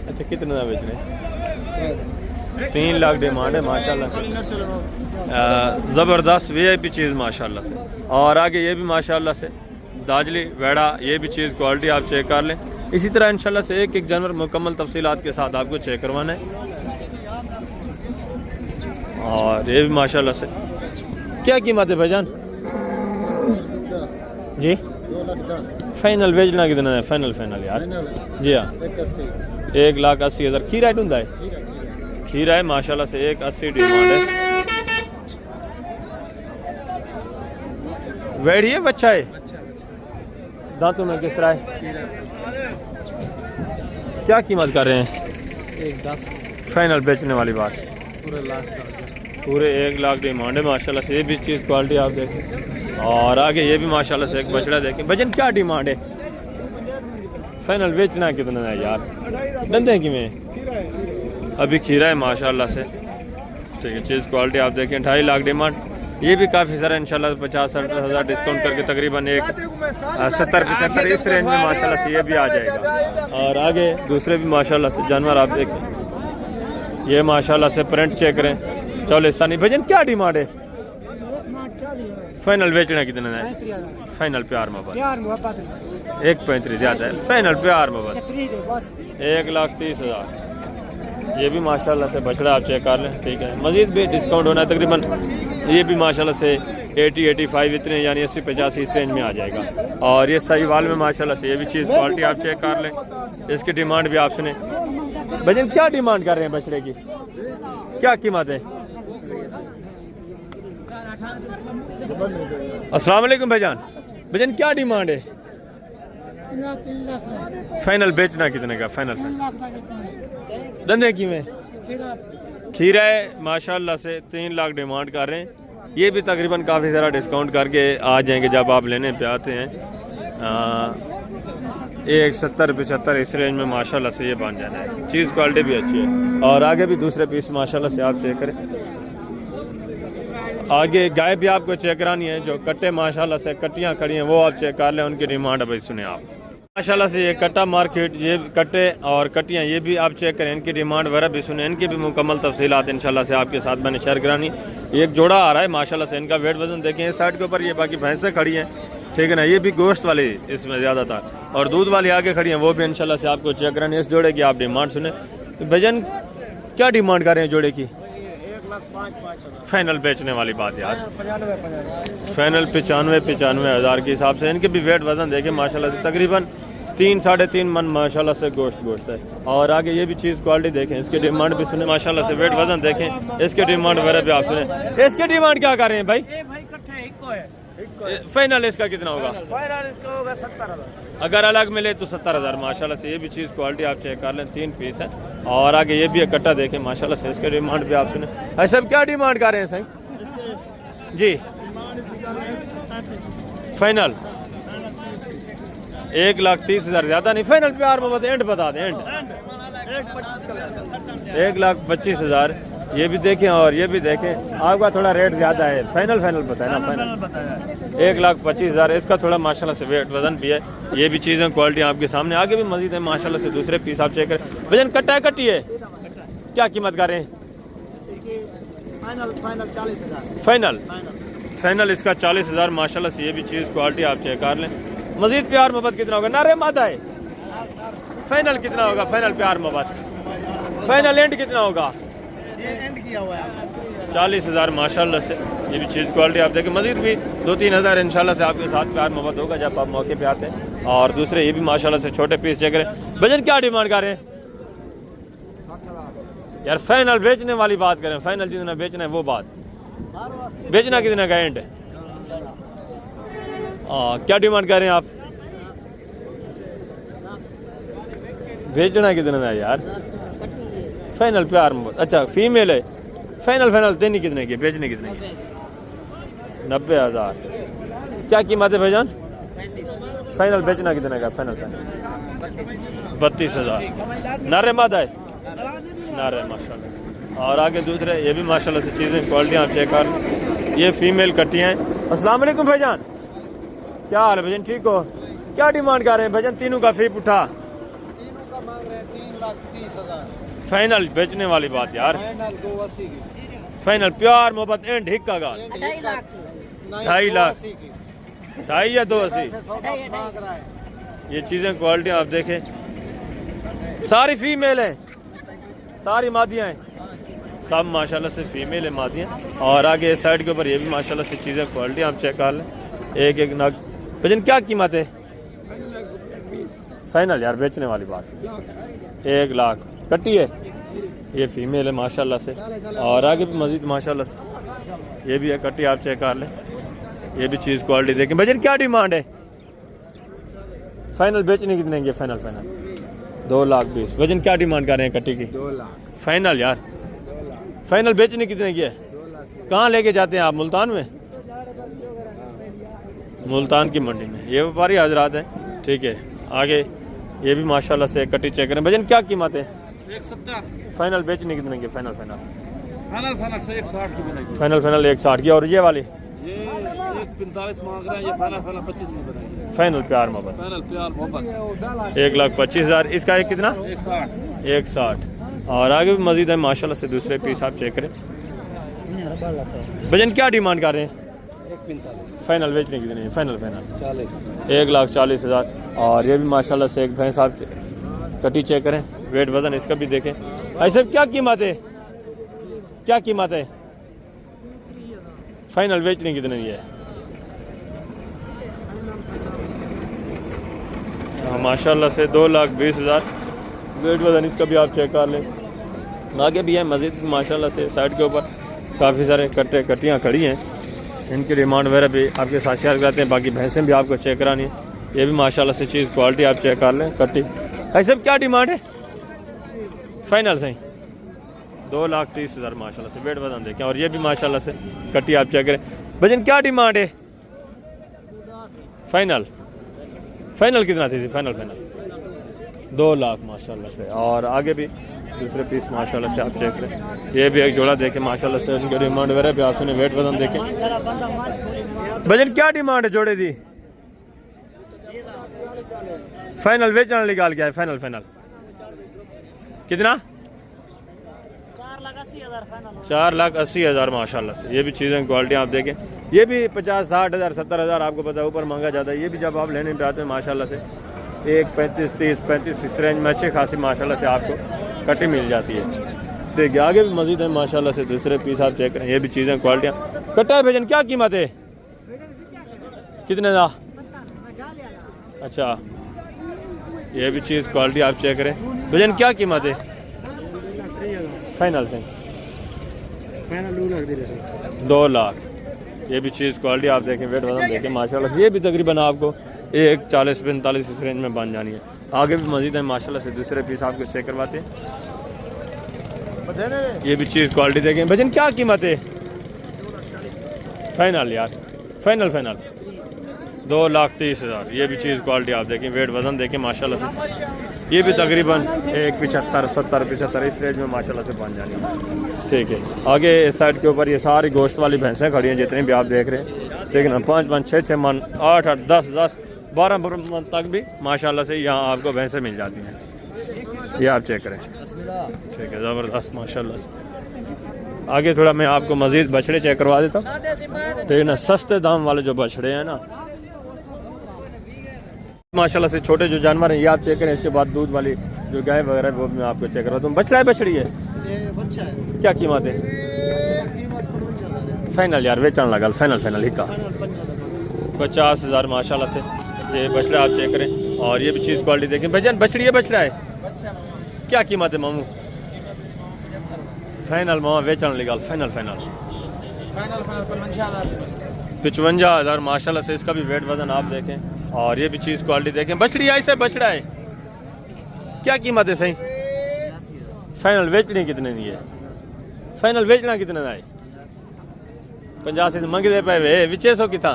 अच्छा, कितने का बेचना है? 3 लाख डिमांड है माशाल्लाह से। ज़बरदस्त VIP चीज़ माशाल्लाह से। और आगे ये भी माशाल्लाह से दाजली वेड़ा, ये भी चीज़ क्वालिटी आप चेक कर लें। इसी तरह इंशाल्लाह से एक जानवर मुकम्मल तफसीलात के साथ आपको चेक करवाना है। और ये भी माशाल्लाह से क्या कीमत है भाईजान जी? 2,10,000। फाइनल बेचना कितना है? फाइनल यार जी हाँ, 1,80,000। खीरा है ढूंढा है? खीरा है माशाल्लाह से, 1,80 डिमांड है। वेड़ ही है बच्चा है? दांतों में किस तरह है? क्या कीमत कर रहे हैं? 1.10 फाइनल बेचने वाली बात? पूरे लाख का। पूरे 1 लाख डिमांड है माशाल्लाह से। ये भी चीज़ क्वालिटी आप देखें, और आगे ये भी माशाल्लाह से एक बछड़ा देखें। वजन क्या डिमांड है? फाइनल बेचना कितना है यार? धंधे की में अभी खीरा है माशाल्लाह से। ठीक है, चीज़ क्वालिटी आप देखें। 2.5 लाख डिमांड। ये भी काफ़ी सारा इंशाल्लाह 50-60 हज़ार डिस्काउंट करके तकरीबन एक 70-75 इस रेंज में माशाल्लाह से ये भी आ जाएगा। और आगे दूसरे भी माशाल्लाह से जानवर आप देखें। ये माशाल्लाह से प्रिंट चेक करें, चौलिस्तानी। भजन क्या डिमांड है? फाइनल बेचना कितना है? फाइनल प्यार मोहब्बत 1.35 ज़्यादा है। फाइनल प्यार मोहब्बत 1,30,000। ये भी माशाल्लाह से बछड़ा आप चेक कर लें। ठीक है, मज़ीद भी डिस्काउंट होना है तकरीबन। ये भी माशाल्लाह से 80-85 इतने यानी 80-85 इस रेंज में आ जाएगा। और ये साहिवाल में माशाल्लाह से ये भी चीज़ क्वालिटी आप चेक कर लें। इसकी डिमांड भी आप सुने। भजन क्या डिमांड कर रहे हैं बछड़े की? क्या कीमत है? अस्सलाम वालेकुम भाईजान। भजन क्या डिमांड है? फाइनल बेचना कितने का? फाइनल धंधे की में खीरा है माशाल्लाह से 3 लाख डिमांड कर रहे हैं। ये भी तकरीबन काफ़ी सारा डिस्काउंट करके आ जाएंगे जब आप लेने पे आते हैं। 1,70-75 इस रेंज में माशाल्लाह से ये बन जाना है। चीज़ क्वालिटी भी अच्छी है। और आगे भी दूसरे पीस माशाल्लाह से आप चेक करें। आगे गाय भी आपको चेक करानी है। जो कट्टे माशाल्लाह से कट्टियाँ खड़ी हैं वो आप चेक कर लें। उनकी डिमांड अभी सुने आप माशाल्लाह से। ये कट्टा मार्केट, ये कट्टे और कट्टियाँ ये भी आप चेक करें। इनकी डिमांड वगैरह भी सुने। इनकी भी मुकम्मल तफसीलात इंशाल्लाह से आपके साथ मैंने शेयर करानी। एक जोड़ा आ रहा है माशाल्लाह से। इनका वेट वजन देखें इस साइड के ऊपर। ये बाकी भैंसें खड़ी हैं, ठीक है ना। ये भी गोश्त वाली इसमें ज़्यादा था, और दूध वाली आगे खड़ी हैं, वो भी इंशाल्लाह से आपको चेक करानी। इस जोड़े की आप डिमांड सुने। भजन क्या डिमांड कर रहे हैं जोड़े की? फाइनल बेचने वाली बात यार। फाइनल 95 हज़ार के हिसाब से। इनके भी वेट वजन देखें माशाल्लाह से तकरीबन 3-3.5 मन माशाल्लाह से गोश्त है। और आगे ये भी चीज़ क्वालिटी देखें। इसकी डिमांड भी सुने माशाल्लाह से। वेट वजन देखें, इसकी डिमांड वगैरह भी आप सुने। इसकी डिमांड क्या कर रहे हैं भाई? फाइनल इसका कितना होगा? अगर अलग मिले तो 70,000 माशाल्लाह से। ये भी चीज़ क्वालिटी आप चेक कर लें। 3 पीस है। और आगे ये भी एक कट्टा देखें माशाल्लाह से। इसके डिमांड भी आप सुने। सब क्या डिमांड कर रहे हैं सही जी? फाइनल 1,30,000 ज़्यादा नहीं। फाइनल प्यार मोहब्बत एंड बता दें। एंड 1,25,000। ये भी देखें और ये भी देखें। आपका थोड़ा रेट ज़्यादा है। फाइनल बताए ना। फाइनल 1,25,000। इसका थोड़ा माशाल्लाह से वेट वजन भी है। ये भी चीज़ें क्वालिटी आपके सामने। आगे भी मजीद है माशाल्लाह से। दूसरे पीस आप चेक करें। वजन कट्टा है कट्टी है? क्या कीमत कर रहे हैं? फाइनल इसका 40,000 माशाल्लाह से। ये भी चीज़ क्वालिटी आप चेक कर लें। मजीद प्यार मोहब्बत कितना होगा? नारे मादा है। फाइनल कितना होगा? फाइनल प्यार मोहब्बत फाइनल एंड कितना होगा? 40,000 माशाल्लाह से। ये भी चीज़ क्वालिटी आप देखें। मजीद भी 2-3 हज़ार इंशाल्लाह से आपके साथ प्यार मोहब्बत होगा जब आप मौके पे आते हैं। और दूसरे ये भी माशाल्लाह से छोटे पीस चेक करें। वजन क्या डिमांड कर रहे हैं यार? फाइनल बेचने वाली बात करें। फाइनल जितना बेचना है वो बात। बेचना कितना का एंड? क्या डिमांड कर रहे हैं आप? बेचना कितना है यार? फाइनल प्यार मोहब्बत। अच्छा फीमेल है। फाइनल देनी कितने की? बेचने कितने की? 90,000। क्या कीमत है भाईजान? फाइनल बेचना कितने का? फाइनल 32,000। नारे मादा है? नारे माशाल्लाह। और आगे दूसरे ये भी माशाल्लाह से चीज़ें क्वालिटी आप चेक कर। ये फीमेल कट्टियाँ हैं। अस्सलाम वालेकुम भाईजान। क्या हाल है भाईजान? ठीक हो? क्या डिमांड कर रहे हैं भाईजान? तीनों का फी उठा? तीनों का मांग रहे हैं 3,30,000। फाइनल बेचने वाली बात यार। फाइनल 280 की। फाइनल प्यार मोहब्बत एंड हिक्का का 2.5 लाख। 2.5 या 280? मांग रहा है। ये चीज़ें क्वालिटी आप देखें। सारी फीमेल हैं, सारी मादियाँ हैं। सब माशाल्लाह से फीमेल है, मादियाँ। और आगे इस साइड के ऊपर ये भी माशाल्लाह से चीज़ें क्वालिटी आप चेक कर लें। एक नग वजन क्या कीमत है? फाइनल यार बेचने वाली बात 1 लाख। कट्टी है? ये फीमेल है माशाल्लाह से। और आगे भी मजीद माशाल्लाह से ये भी है कट्टी आप चेक कर लें। ये भी चीज़ क्वालिटी देखें। भजन क्या डिमांड है? फाइनल बेचने कितने की? फाइनल 2,20,000। भजन क्या डिमांड कर रहे हैं कट्टी की? 2 लाख। फाइनल यार, फाइनल बेचने कितने की है? कहाँ लेके जाते हैं आप? मुल्तान में, मुल्तान की मंडी में। ये व्यापारी हजरात हैं, ठीक है। आगे ये भी माशाल्लाह से कट्टी चेक करें। भजन क्या कीमत है? 170। फाइनल बेचने कितने की? फाइनल फाइनल से 160 की बनेगी। फाइनल 160 की। और ये वाली ये 145 मांग रहे हैं, ये फाइनल 25 की बनेगी। फाइनल प्यार मोहब्बत फाइनल प्यार मोहब्बत 1,25,000। इसका एक कितना? 160। 160। और आगे भी मजीद है माशाल्लाह से दूसरे पीस आप चेक करें। भजन क्या डिमांड कर रहे हैं? 145। फाइनल बेचने कितने? फाइनल 40। 1,40,000। और ये भी माशाल्लाह से एक भैंस आप कटी चेक करें, वेट वजन इसका भी देखें। ऐसे क्या कीमत है? क्या कीमत है? फाइनल बेचने कितने की है? माशाल्लाह से 2,20,000। वेट वजन इसका भी आप चेक कर लें। आगे भी है मज़ीद माशाल्लाह से साइड के ऊपर काफ़ी सारे कट्टियाँ खड़ी हैं। इनकी डिमांड वगैरह भी आपके साथ शेयर कराते हैं। बाकी भैंसें भी आपको चेक करानी है। ये भी माशाल्लाह से चीज़ क्वालिटी आप चेक कर लें। कट्टी ऐसे क्या डिमांड है? फाइनल सही 2,30,000 माशाल्लाह से। वेट वजन देखें। और ये भी माशाल्लाह से कट्टी आप चेक करें। भजन क्या डिमांड है? फाइनल कितना थी? फाइनल 2 लाख माशाल्लाह से। और आगे भी दूसरे पीस माशाल्लाह से आप चेक करें। ये भी एक जोड़ा देखें माशाल्लाह से। उनके डिमांड वगैरह भी आपने वेट वजन देखें। भजन क्या डिमांड है जोड़े दी? फाइनल बेचना निकाल गया है। फाइनल कितना? 4,80,000 माशाल्लाह से। ये भी चीज़ें क्वालिटी आप देखें। ये भी 50-60,000 70,000 आपको पता है ऊपर मांगा जाता है। ये भी जब आप लेने पे आते हैं माशाल्लाह से 1,35,30,35 इस रेंज में अच्छी खासी माशाल्लाह से आपको कटी मिल जाती है। देखिए आगे भी मजीद है माशाल्लाह से दूसरे पीस आप चेक करें। ये भी चीज़ें क्वालिटियाँ। कट्टा है भजन क्या कीमत है? कितने का? अच्छा, ये भी चीज़ क्वालिटी आप चेक करें। भजन क्या कीमत है? फाइनल से 2 लाख। ये भी चीज़ क्वालिटी आप देखें, वेट वजन देखें माशाल्लाह से। ये भी तकरीबन आपको 1,40-45 इस रेंज में बन जानी है। आगे भी मजीद है माशाल्लाह से दूसरे पीस आपको चेक करवाते हैं। ये भी चीज़ क्वालिटी देखें। भजन क्या कीमत है? फाइनल यार, फाइनल 2,30,000। ये भी चीज़ क्वालिटी आप देखें, वेट वजन देखें माशाल्लाह से। ये भी तकरीबन 1,75-70-75 इस रेंज में माशाल्लाह से बन जानी है। ठीक है। आगे इस साइड के ऊपर ये सारी गोश्त वाली भैंसें खड़ी हैं जितनी भी आप देख रहे हैं। लेकिन 5-5, 6-6 मन, 8-8, 10-10, 12 मन तक भी माशाल्लाह से यहाँ आपको भैंसें मिल जाती हैं। ये आप चेक करें। ठीक है, ज़बरदस्त माशाल्लाह से। आगे थोड़ा मैं आपको मज़ीद बछड़े चेक करवा देता हूँ। तो ना सस्ते दाम वाले जो बछड़े हैं ना माशाल्लाह से, छोटे जो जानवर हैं ये आप चेक करें। इसके बाद दूध वाली जो गाय वगैरह वो मैं आपको चेक करवाता हूँ। बछड़ा है बछड़ी है? बच्चा है। क्या कीमत है? फाइनल यार बेचने लगा। फाइनल ही का 50,000 माशाल्लाह से। ये बछड़ा आप चेक करें। और ये भी चीज़ क्वालिटी देखें। भजन बछड़ी है बछड़ा है? क्या कीमत है मामू? फाइनल मामा बेचने लगा। फाइनल 55,000 माशाल्लाह से। इसका भी वेट वजन आप देखें। और ये भी चीज़ क्वालिटी देखें। बछड़ी है ऐसे बछड़ा है? क्या कीमत है सही? फाइनल बेचने कितने की है? फाइनल बेचना कितने का है? 85 मंगते पे वे विचे सौ कितना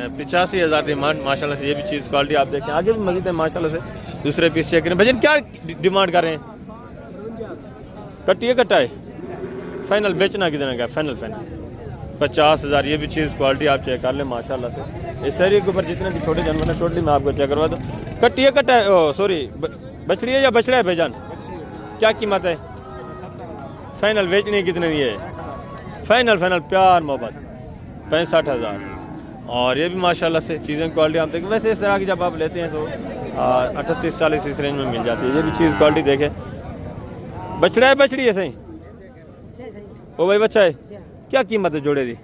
85,000 डिमांड माशाल्लाह से। ये भी चीज़ क्वालिटी आप देखें। आगे भी मजीद है माशाल्लाह से दूसरे पीस चेक करें। भजन क्या डिमांड कर रहे हैं? कट्टी है कट्टा है? फाइनल बेचना कितने का? फाइनल 50,000। ये भी चीज़ क्वालिटी आप चेक कर लें माशाल्लाह से। इस एरिया के ऊपर जितने भी छोटे जानवर हैं टोटली मैं आपको चेक करवा दूँ। कट्टी है कट्टा है? सॉरी बछड़ी है या बछड़ा है भाईजान? क्या कीमत है? फाइनल बेचने कितने की है? फाइनल प्यार मोहब्बत 65,000। और ये भी माशाल्लाह से चीज़ें क्वालिटी आप देखें। वैसे इस तरह की जब आप लेते हैं तो 38-40 इस रेंज में मिल जाती है। ये भी चीज़ क्वालिटी देखें। बछड़ा है बछड़ी है सही? ओ भाई बच्चा है। क्या कीमत है जोड़े दी?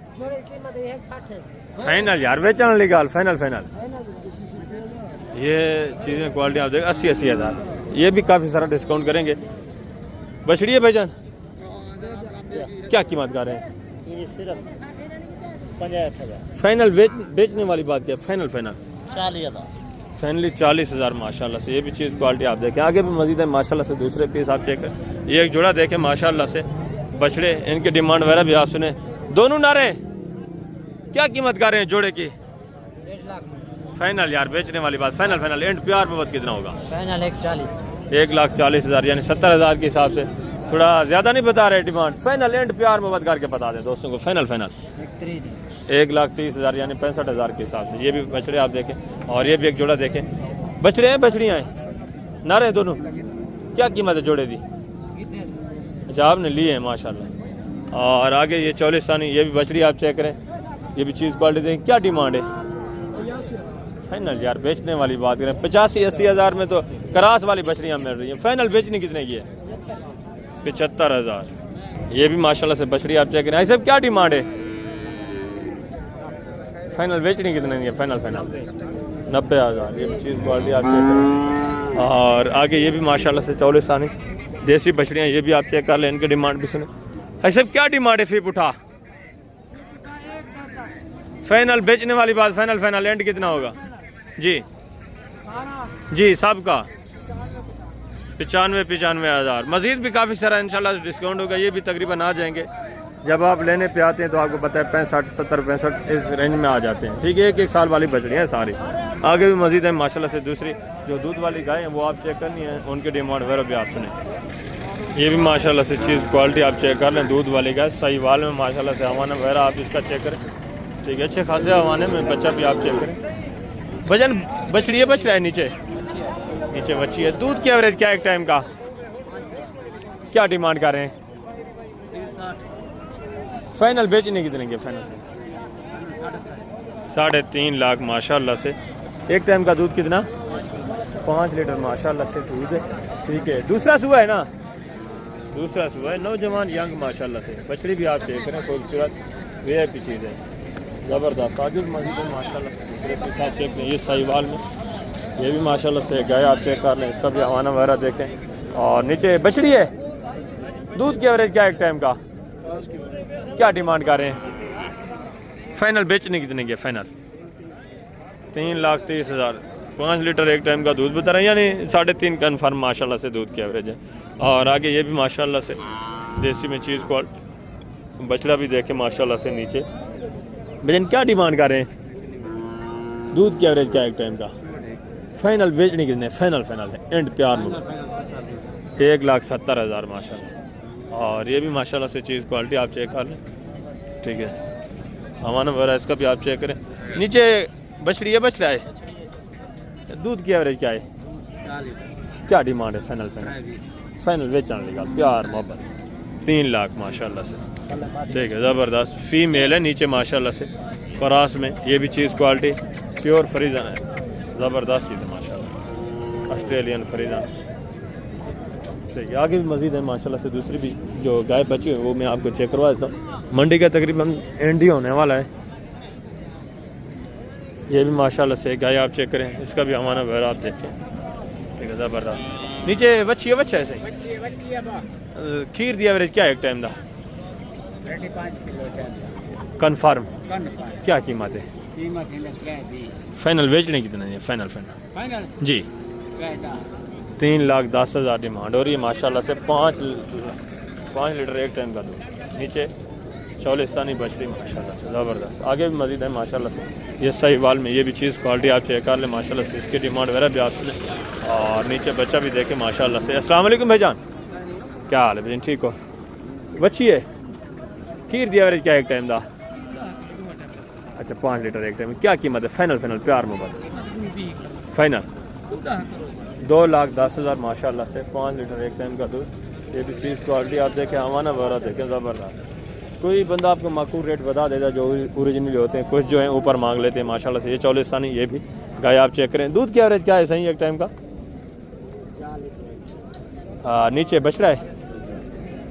फाइनल यार बेचने लगा। फाइनल ये चीज़ें क्वालिटी आप देखें 80,000। ये भी काफ़ी सारा डिस्काउंट करेंगे। बछड़ी है भाईजान? क्या कीमत कर रहे हैं? 50,000 फाइनल बेचने वाली बात क्या है? फाइनल 40,000 फाइनली 40,000 माशाल्लाह से। ये भी चीज़ क्वालिटी आप देखें। आगे भी मजीद है माशाल्लाह से दूसरे पीस आप चेक करें। ये एक जोड़ा देखें माशाल्लाह से बछड़े, इनकी डिमांड वगैरह भी आप सुने। दोनों नारे क्या कीमत कर रहे हैं जोड़े की? 1 लाख फाइनल यार बेचने वाली बात, फाइनल एंड प्यार मोहब्बत कितना होगा? फाइनल 140 1,40,000 यानी 70,000 के हिसाब से थोड़ा ज़्यादा नहीं बता रहे डिमांड। फाइनल एंड प्यार मोहब्बत करके बता दें दोस्तों को। फाइनल 1,30,000 यानी 65,000 के हिसाब से। ये भी बछड़े आप देखें और ये भी एक जोड़ा देखें। बछड़े हैं बछड़ियाँ हैं नारे दोनों, क्या कीमत है जोड़े दी? अच्छा आपने लिए हैं माशाल्लाह। और आगे ये चौलिस्तानी, ये भी बछड़ी आप चेक करें। ये भी चीज़ क्वालिटी देखें, क्या डिमांड है? फाइनल यार बेचने वाली बात करें 85-80 हज़ार में तो क्रास वाली बछड़ियाँ मिल रही हैं। फाइनल बेचने कितने की है? 75,000। ये भी माशाल्लाह से बछड़ी आप चेक करें। ऐसे क्या डिमांड है? फाइनल बेचने कितने की है? फाइनल 90,000। ये भी चीज़ क्वालिटी आप चेक करें। और आगे ये भी माशाल्लाह से चौलिस्तानी देसी बछड़ियाँ, ये भी आप चेक कर लें। इनकी डिमांड भी सुने। ऐसे क्या डिमांड है? फिर उठा फाइनल बेचने वाली बात, फाइनल एंड कितना होगा जी सब का? 95,000। मजीद भी काफ़ी सारा इंशाल्लाह डिस्काउंट होगा। ये भी तकरीबन आ जाएंगे। जब आप लेने पे आते हैं तो आपको पता है 65, 70, 65 इस रेंज में आ जाते हैं। ठीक है, एक साल वाली बछड़ियाँ हैं सारी। आगे भी मजीद है माशाल्लाह से। दूसरी जो दूध वाली गाय हैं वो आप चेक करनी है, उनकी डिमांड वगैरह भी आप सुने। ये भी माशाल्लाह से चीज़ क्वालिटी आप चेक कर लें। दूध वाली गाय साहिवाल में माशाल्लाह से हवाना वगैरह आप इसका चेक करें। ठीक है, अच्छे खासे हवाने में बच्चा भी आप चेक करें। वजन बछड़ी है बछ रहा है नीचे बच्ची है। दूध की एवरेज क्या एक टाइम का? क्या डिमांड कर रहे हैं? 60 फाइनल बेचने कितने के? फाइनल 3.5 लाख माशाल्लाह से। एक टाइम का दूध कितना? 5 लीटर माशाल्लाह से दूध है। ठीक है, दूसरा सुबह है ना? दूसरा सुबह है। नौजवान यंग माशाल्लाह से। बछड़ी भी आप चेक करें, खूबसूरत VIP चीज़ है, ज़बरदस्त। आगे मजीद है माशाल्लाह से। दूसरे के साथ चेक लें। ये साहिवाल में ये भी माशाल्लाह से गाय आप चेक कर लें। इसका भी हवाना वगैरह देखें। और नीचे बछड़ी है। दूध की एवरेज क्या एक टाइम का? क्या डिमांड कर रहे हैं? फाइनल बेचने कितने की? फाइनल 3,30,000। 5 लीटर एक टाइम का दूध बता रहे हैं, यानी 3.5 कन्फर्म माशाल्लाह से दूध की एवरेज है। और आगे ये भी माशाल्लाह से देसी में चीज़ को बछड़ा भी देखें माशाल्लाह से। नीचे वजन क्या डिमांड कर रहे हैं? दूध की एवरेज क्या एक टाइम का? फाइनल बेचने कितने? फाइनल है एंड प्यार में 1,70,000 माशाल्लाह। और ये भी माशाल्लाह से चीज़ क्वालिटी आप चेक कर लें। ठीक है, हमारा वगैरह इसका भी आप चेक करें। नीचे बछड़ी है बछड़ा है। दूध की एवरेज क्या है? क्या डिमांड है? फाइनल बेचने लगा प्यार मोहब्बत 3 लाख माशाल्लाह से। ठीक है, ज़बरदस्त फीमेल है नीचे माशाल्लाह से क्रॉस में। ये भी चीज़ क्वालिटी प्योर फ्रीजन है, ज़बरदस्त चीज़ है माशाल्लाह, ऑस्ट्रेलियन फ्रीजन। ठीक है, आगे भी मज़ीद है माशाल्लाह से। दूसरी भी जो गाय बची है वो मैं आपको चेक करवा देता हूँ। मंडी का तकरीबन एंड ही होने वाला है। ये भी माशाल्लाह से गाय आप चेक करें। इसका भी हमारा वगैरह आप देखें। ठीक है, ज़बरदस्त। नीचे बच्ची है बच्चा है सही। खीर दी एवरेज क्या है एक टाइम का? 35 किलो कन्फर्म। क्या कीमत है? कीमत फाइनल बेचने कितना है? फाइनल जी 3,10,000 डिमांड हो रही है माशाल्लाह से। 5 लीटर एक टाइम का दूध। नीचे चौलिस्तानी बछड़ी माशाल्लाह से ज़बरदस्त। आगे भी मज़ीद है माशाल्लाह से। ये साहिवाल में ये भी चीज़ क्वालिटी आप चेक कर लें माशाल्लाह से। इसकी डिमांड वगैरह भी आप सुने। और नीचे बच्चा भी देखें माशाल्लाह से। अस्सलाम वालेकुम भाईजान, क्या हाल है भाईजान? ठीक हो? बच्ची है। खीर दी एवरेज क्या एक टाइम का? अच्छा 5 लीटर एक टाइम। क्या कीमत है? फाइनल प्यार मोहब्बत फाइनल 2,10,000 माशाल्लाह से। 5 लीटर एक टाइम का दूध। ये भी चीज़ क्वालिटी आप देखें, हमारा वगैरह देखें, ज़बरदस्त। कोई बंदा आपको माकूल रेट बता देता जो ओरिजिनल होते हैं, कुछ जो है ऊपर मांग लेते हैं माशाल्लाह से। ये चौलिस्तानी ये भी गाय आप चेक करें। दूध की एवरेज क्या है सही एक टाइम का? नीचे बछड़ा है।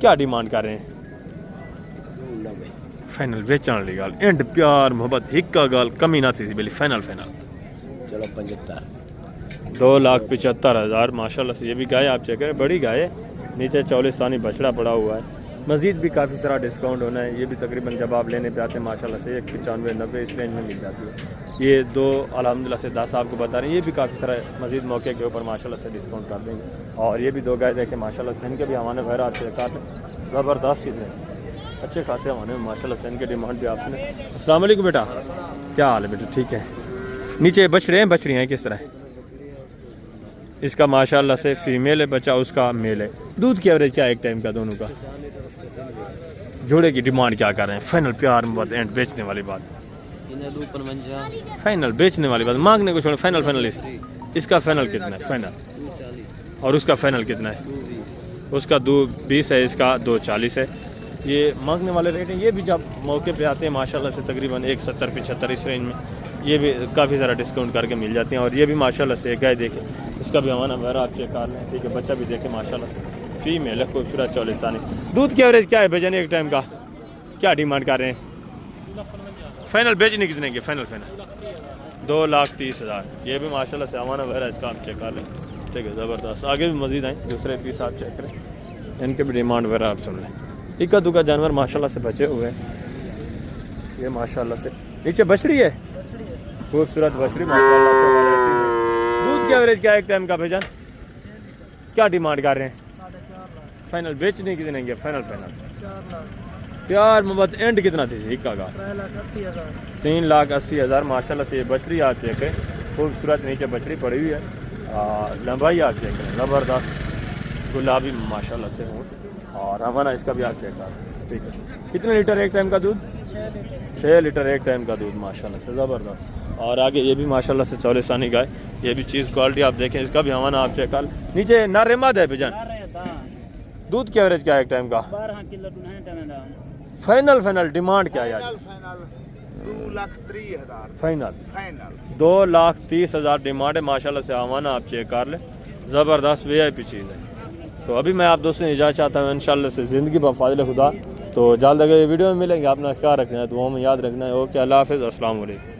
क्या डिमांड कर रहे हैं? फाइनल बेचने वाली गाल एंड प्यार मोहब्बत हिक्का गाल कमी ना थी बेली। फाइनल चलो 75। 2,75,000 माशाल्लाह से। ये भी गाय आप चेक करें, बड़ी गाय है। नीचे चौलिस्तानी बछड़ा पड़ा हुआ है। मज़ीद भी काफ़ी सारा डिस्काउंट होना है। ये भी तकरीबन जब आप लेने पे आते हैं माशाल्लाह से 95-90 इस रेंज में मिल जाती है। ये दो अल्हम्दुलिल्लाह से 10 आपको बता रहे हैं। ये भी काफ़ी सारा मज़ीद मौके के ऊपर माशाल्लाह से डिस्काउंट कर देंगे। और ये भी दो गाय देखें माशाल्लाह से, इनके भी हमारे वगैरह आते हैं ज़बरदस्त चीज़ें अच्छे खासे हमारे माशाल्लाह से, इनके डिमांड भी आपने। अस्सलाम वालेकुम बेटा, क्या हाल है बेटा? ठीक है। नीचे बछड़े हैं, बछड़ी हैं किस तरह? इसका माशाल्लाह से फीमेल है बच्चा, उसका मेल है। दूध की एवरेज क्या है एक टाइम का दोनों का? जोड़े की डिमांड क्या कर रहे हैं? फाइनल प्यार में बात, एंड बेचने वाली बात, फाइनल बेचने वाली बात, मांगने को छोड़ फाइनल। फाइनल इसका फाइनल कितना है? फाइनल। और उसका फाइनल कितना है? उसका 220 है, इसका 240 है। ये मांगने वाले रेट हैं। ये भी जब मौके पे आते हैं माशाल्लाह से तकरीबन 170-75 इस रेंज में ये भी काफ़ी ज़्यादा डिस्काउंट करके मिल जाती हैं। और ये भी माशाल्लाह से गाय देखें, इसका भी हमारा वगैरह आप चेक कर लें, ठीक है। बच्चा भी देखें माशाल्लाह से, फीमेल है, खूबसूरत चौलिस्तानी। दूध की एवरेज क्या है भजन एक टाइम का? क्या डिमांड कर रहे हैं? फाइनल बेचने कितने के? फाइनल 2,30,000। ये भी माशाल्लाह से हमारा वगैरह इसका आप चेक कर लें, ठीक है। ज़बरदस्त। आगे भी मज़ीद आए दूसरे पीस आप चेक करें, इनके भी डिमांड वगैरह आप सुन लें। इक्का दुक्का जानवर माशाल्लाह से बचे हुए हैं। ये माशाल्लाह से नीचे बछड़ी है, खूबसूरत बछड़ी माशाल्लाह से। दूध की एवरेज क्या है एक टाइम का भैजान? क्या डिमांड कर रहे हैं? फाइनल बेचने की देंगे? फाइनल प्यार मोहब्बत एंड कितना थी इक्का का? 3,80,000 माशाल्लाह से। ये बछड़ी आप चेक है, खूबसूरत नीचे बछड़ी पड़ी हुई है, लंबाई आप चेक करें, ज़बरदस्त गुलाबी माशाल्लाह से हूँ। और हमारा इसका भी आप चेक करें, ठीक है। कितने लीटर एक टाइम का दूध? 6 लीटर एक टाइम का दूध माशाल्लाह से, ज़बरदस्त। और आगे ये भी माशाल्लाह से चौलिस्तानी गाय, ये भी चीज़ क्वालिटी आप देखें, इसका भी हमारा आप चेक कर। नीचे नारेमाद है भैजान, दूध की एवरेज क्या है एक टाइम का? 12 किलो फाइनल डिमांड क्या है? 2,30,000 फाइनल फाइनल 2,30,000 डिमांड है माशाल्लाह से। हमारा आप चेक कर लें, ज़बरदस्त VIP चीज़ है। तो अभी मैं आप दोस्तों इजाज़त चाहता हूँ इंशाल्लाह से, ज़िंदगी बफ़ाज़िल खुदा। तो जल्द अगर वीडियो में मिलेंगे, अपना ख्याल रखना है, दुआ में याद रखना है। ओके, अल्लाह हाफ़िज़, अस्सलाम वालेकुम।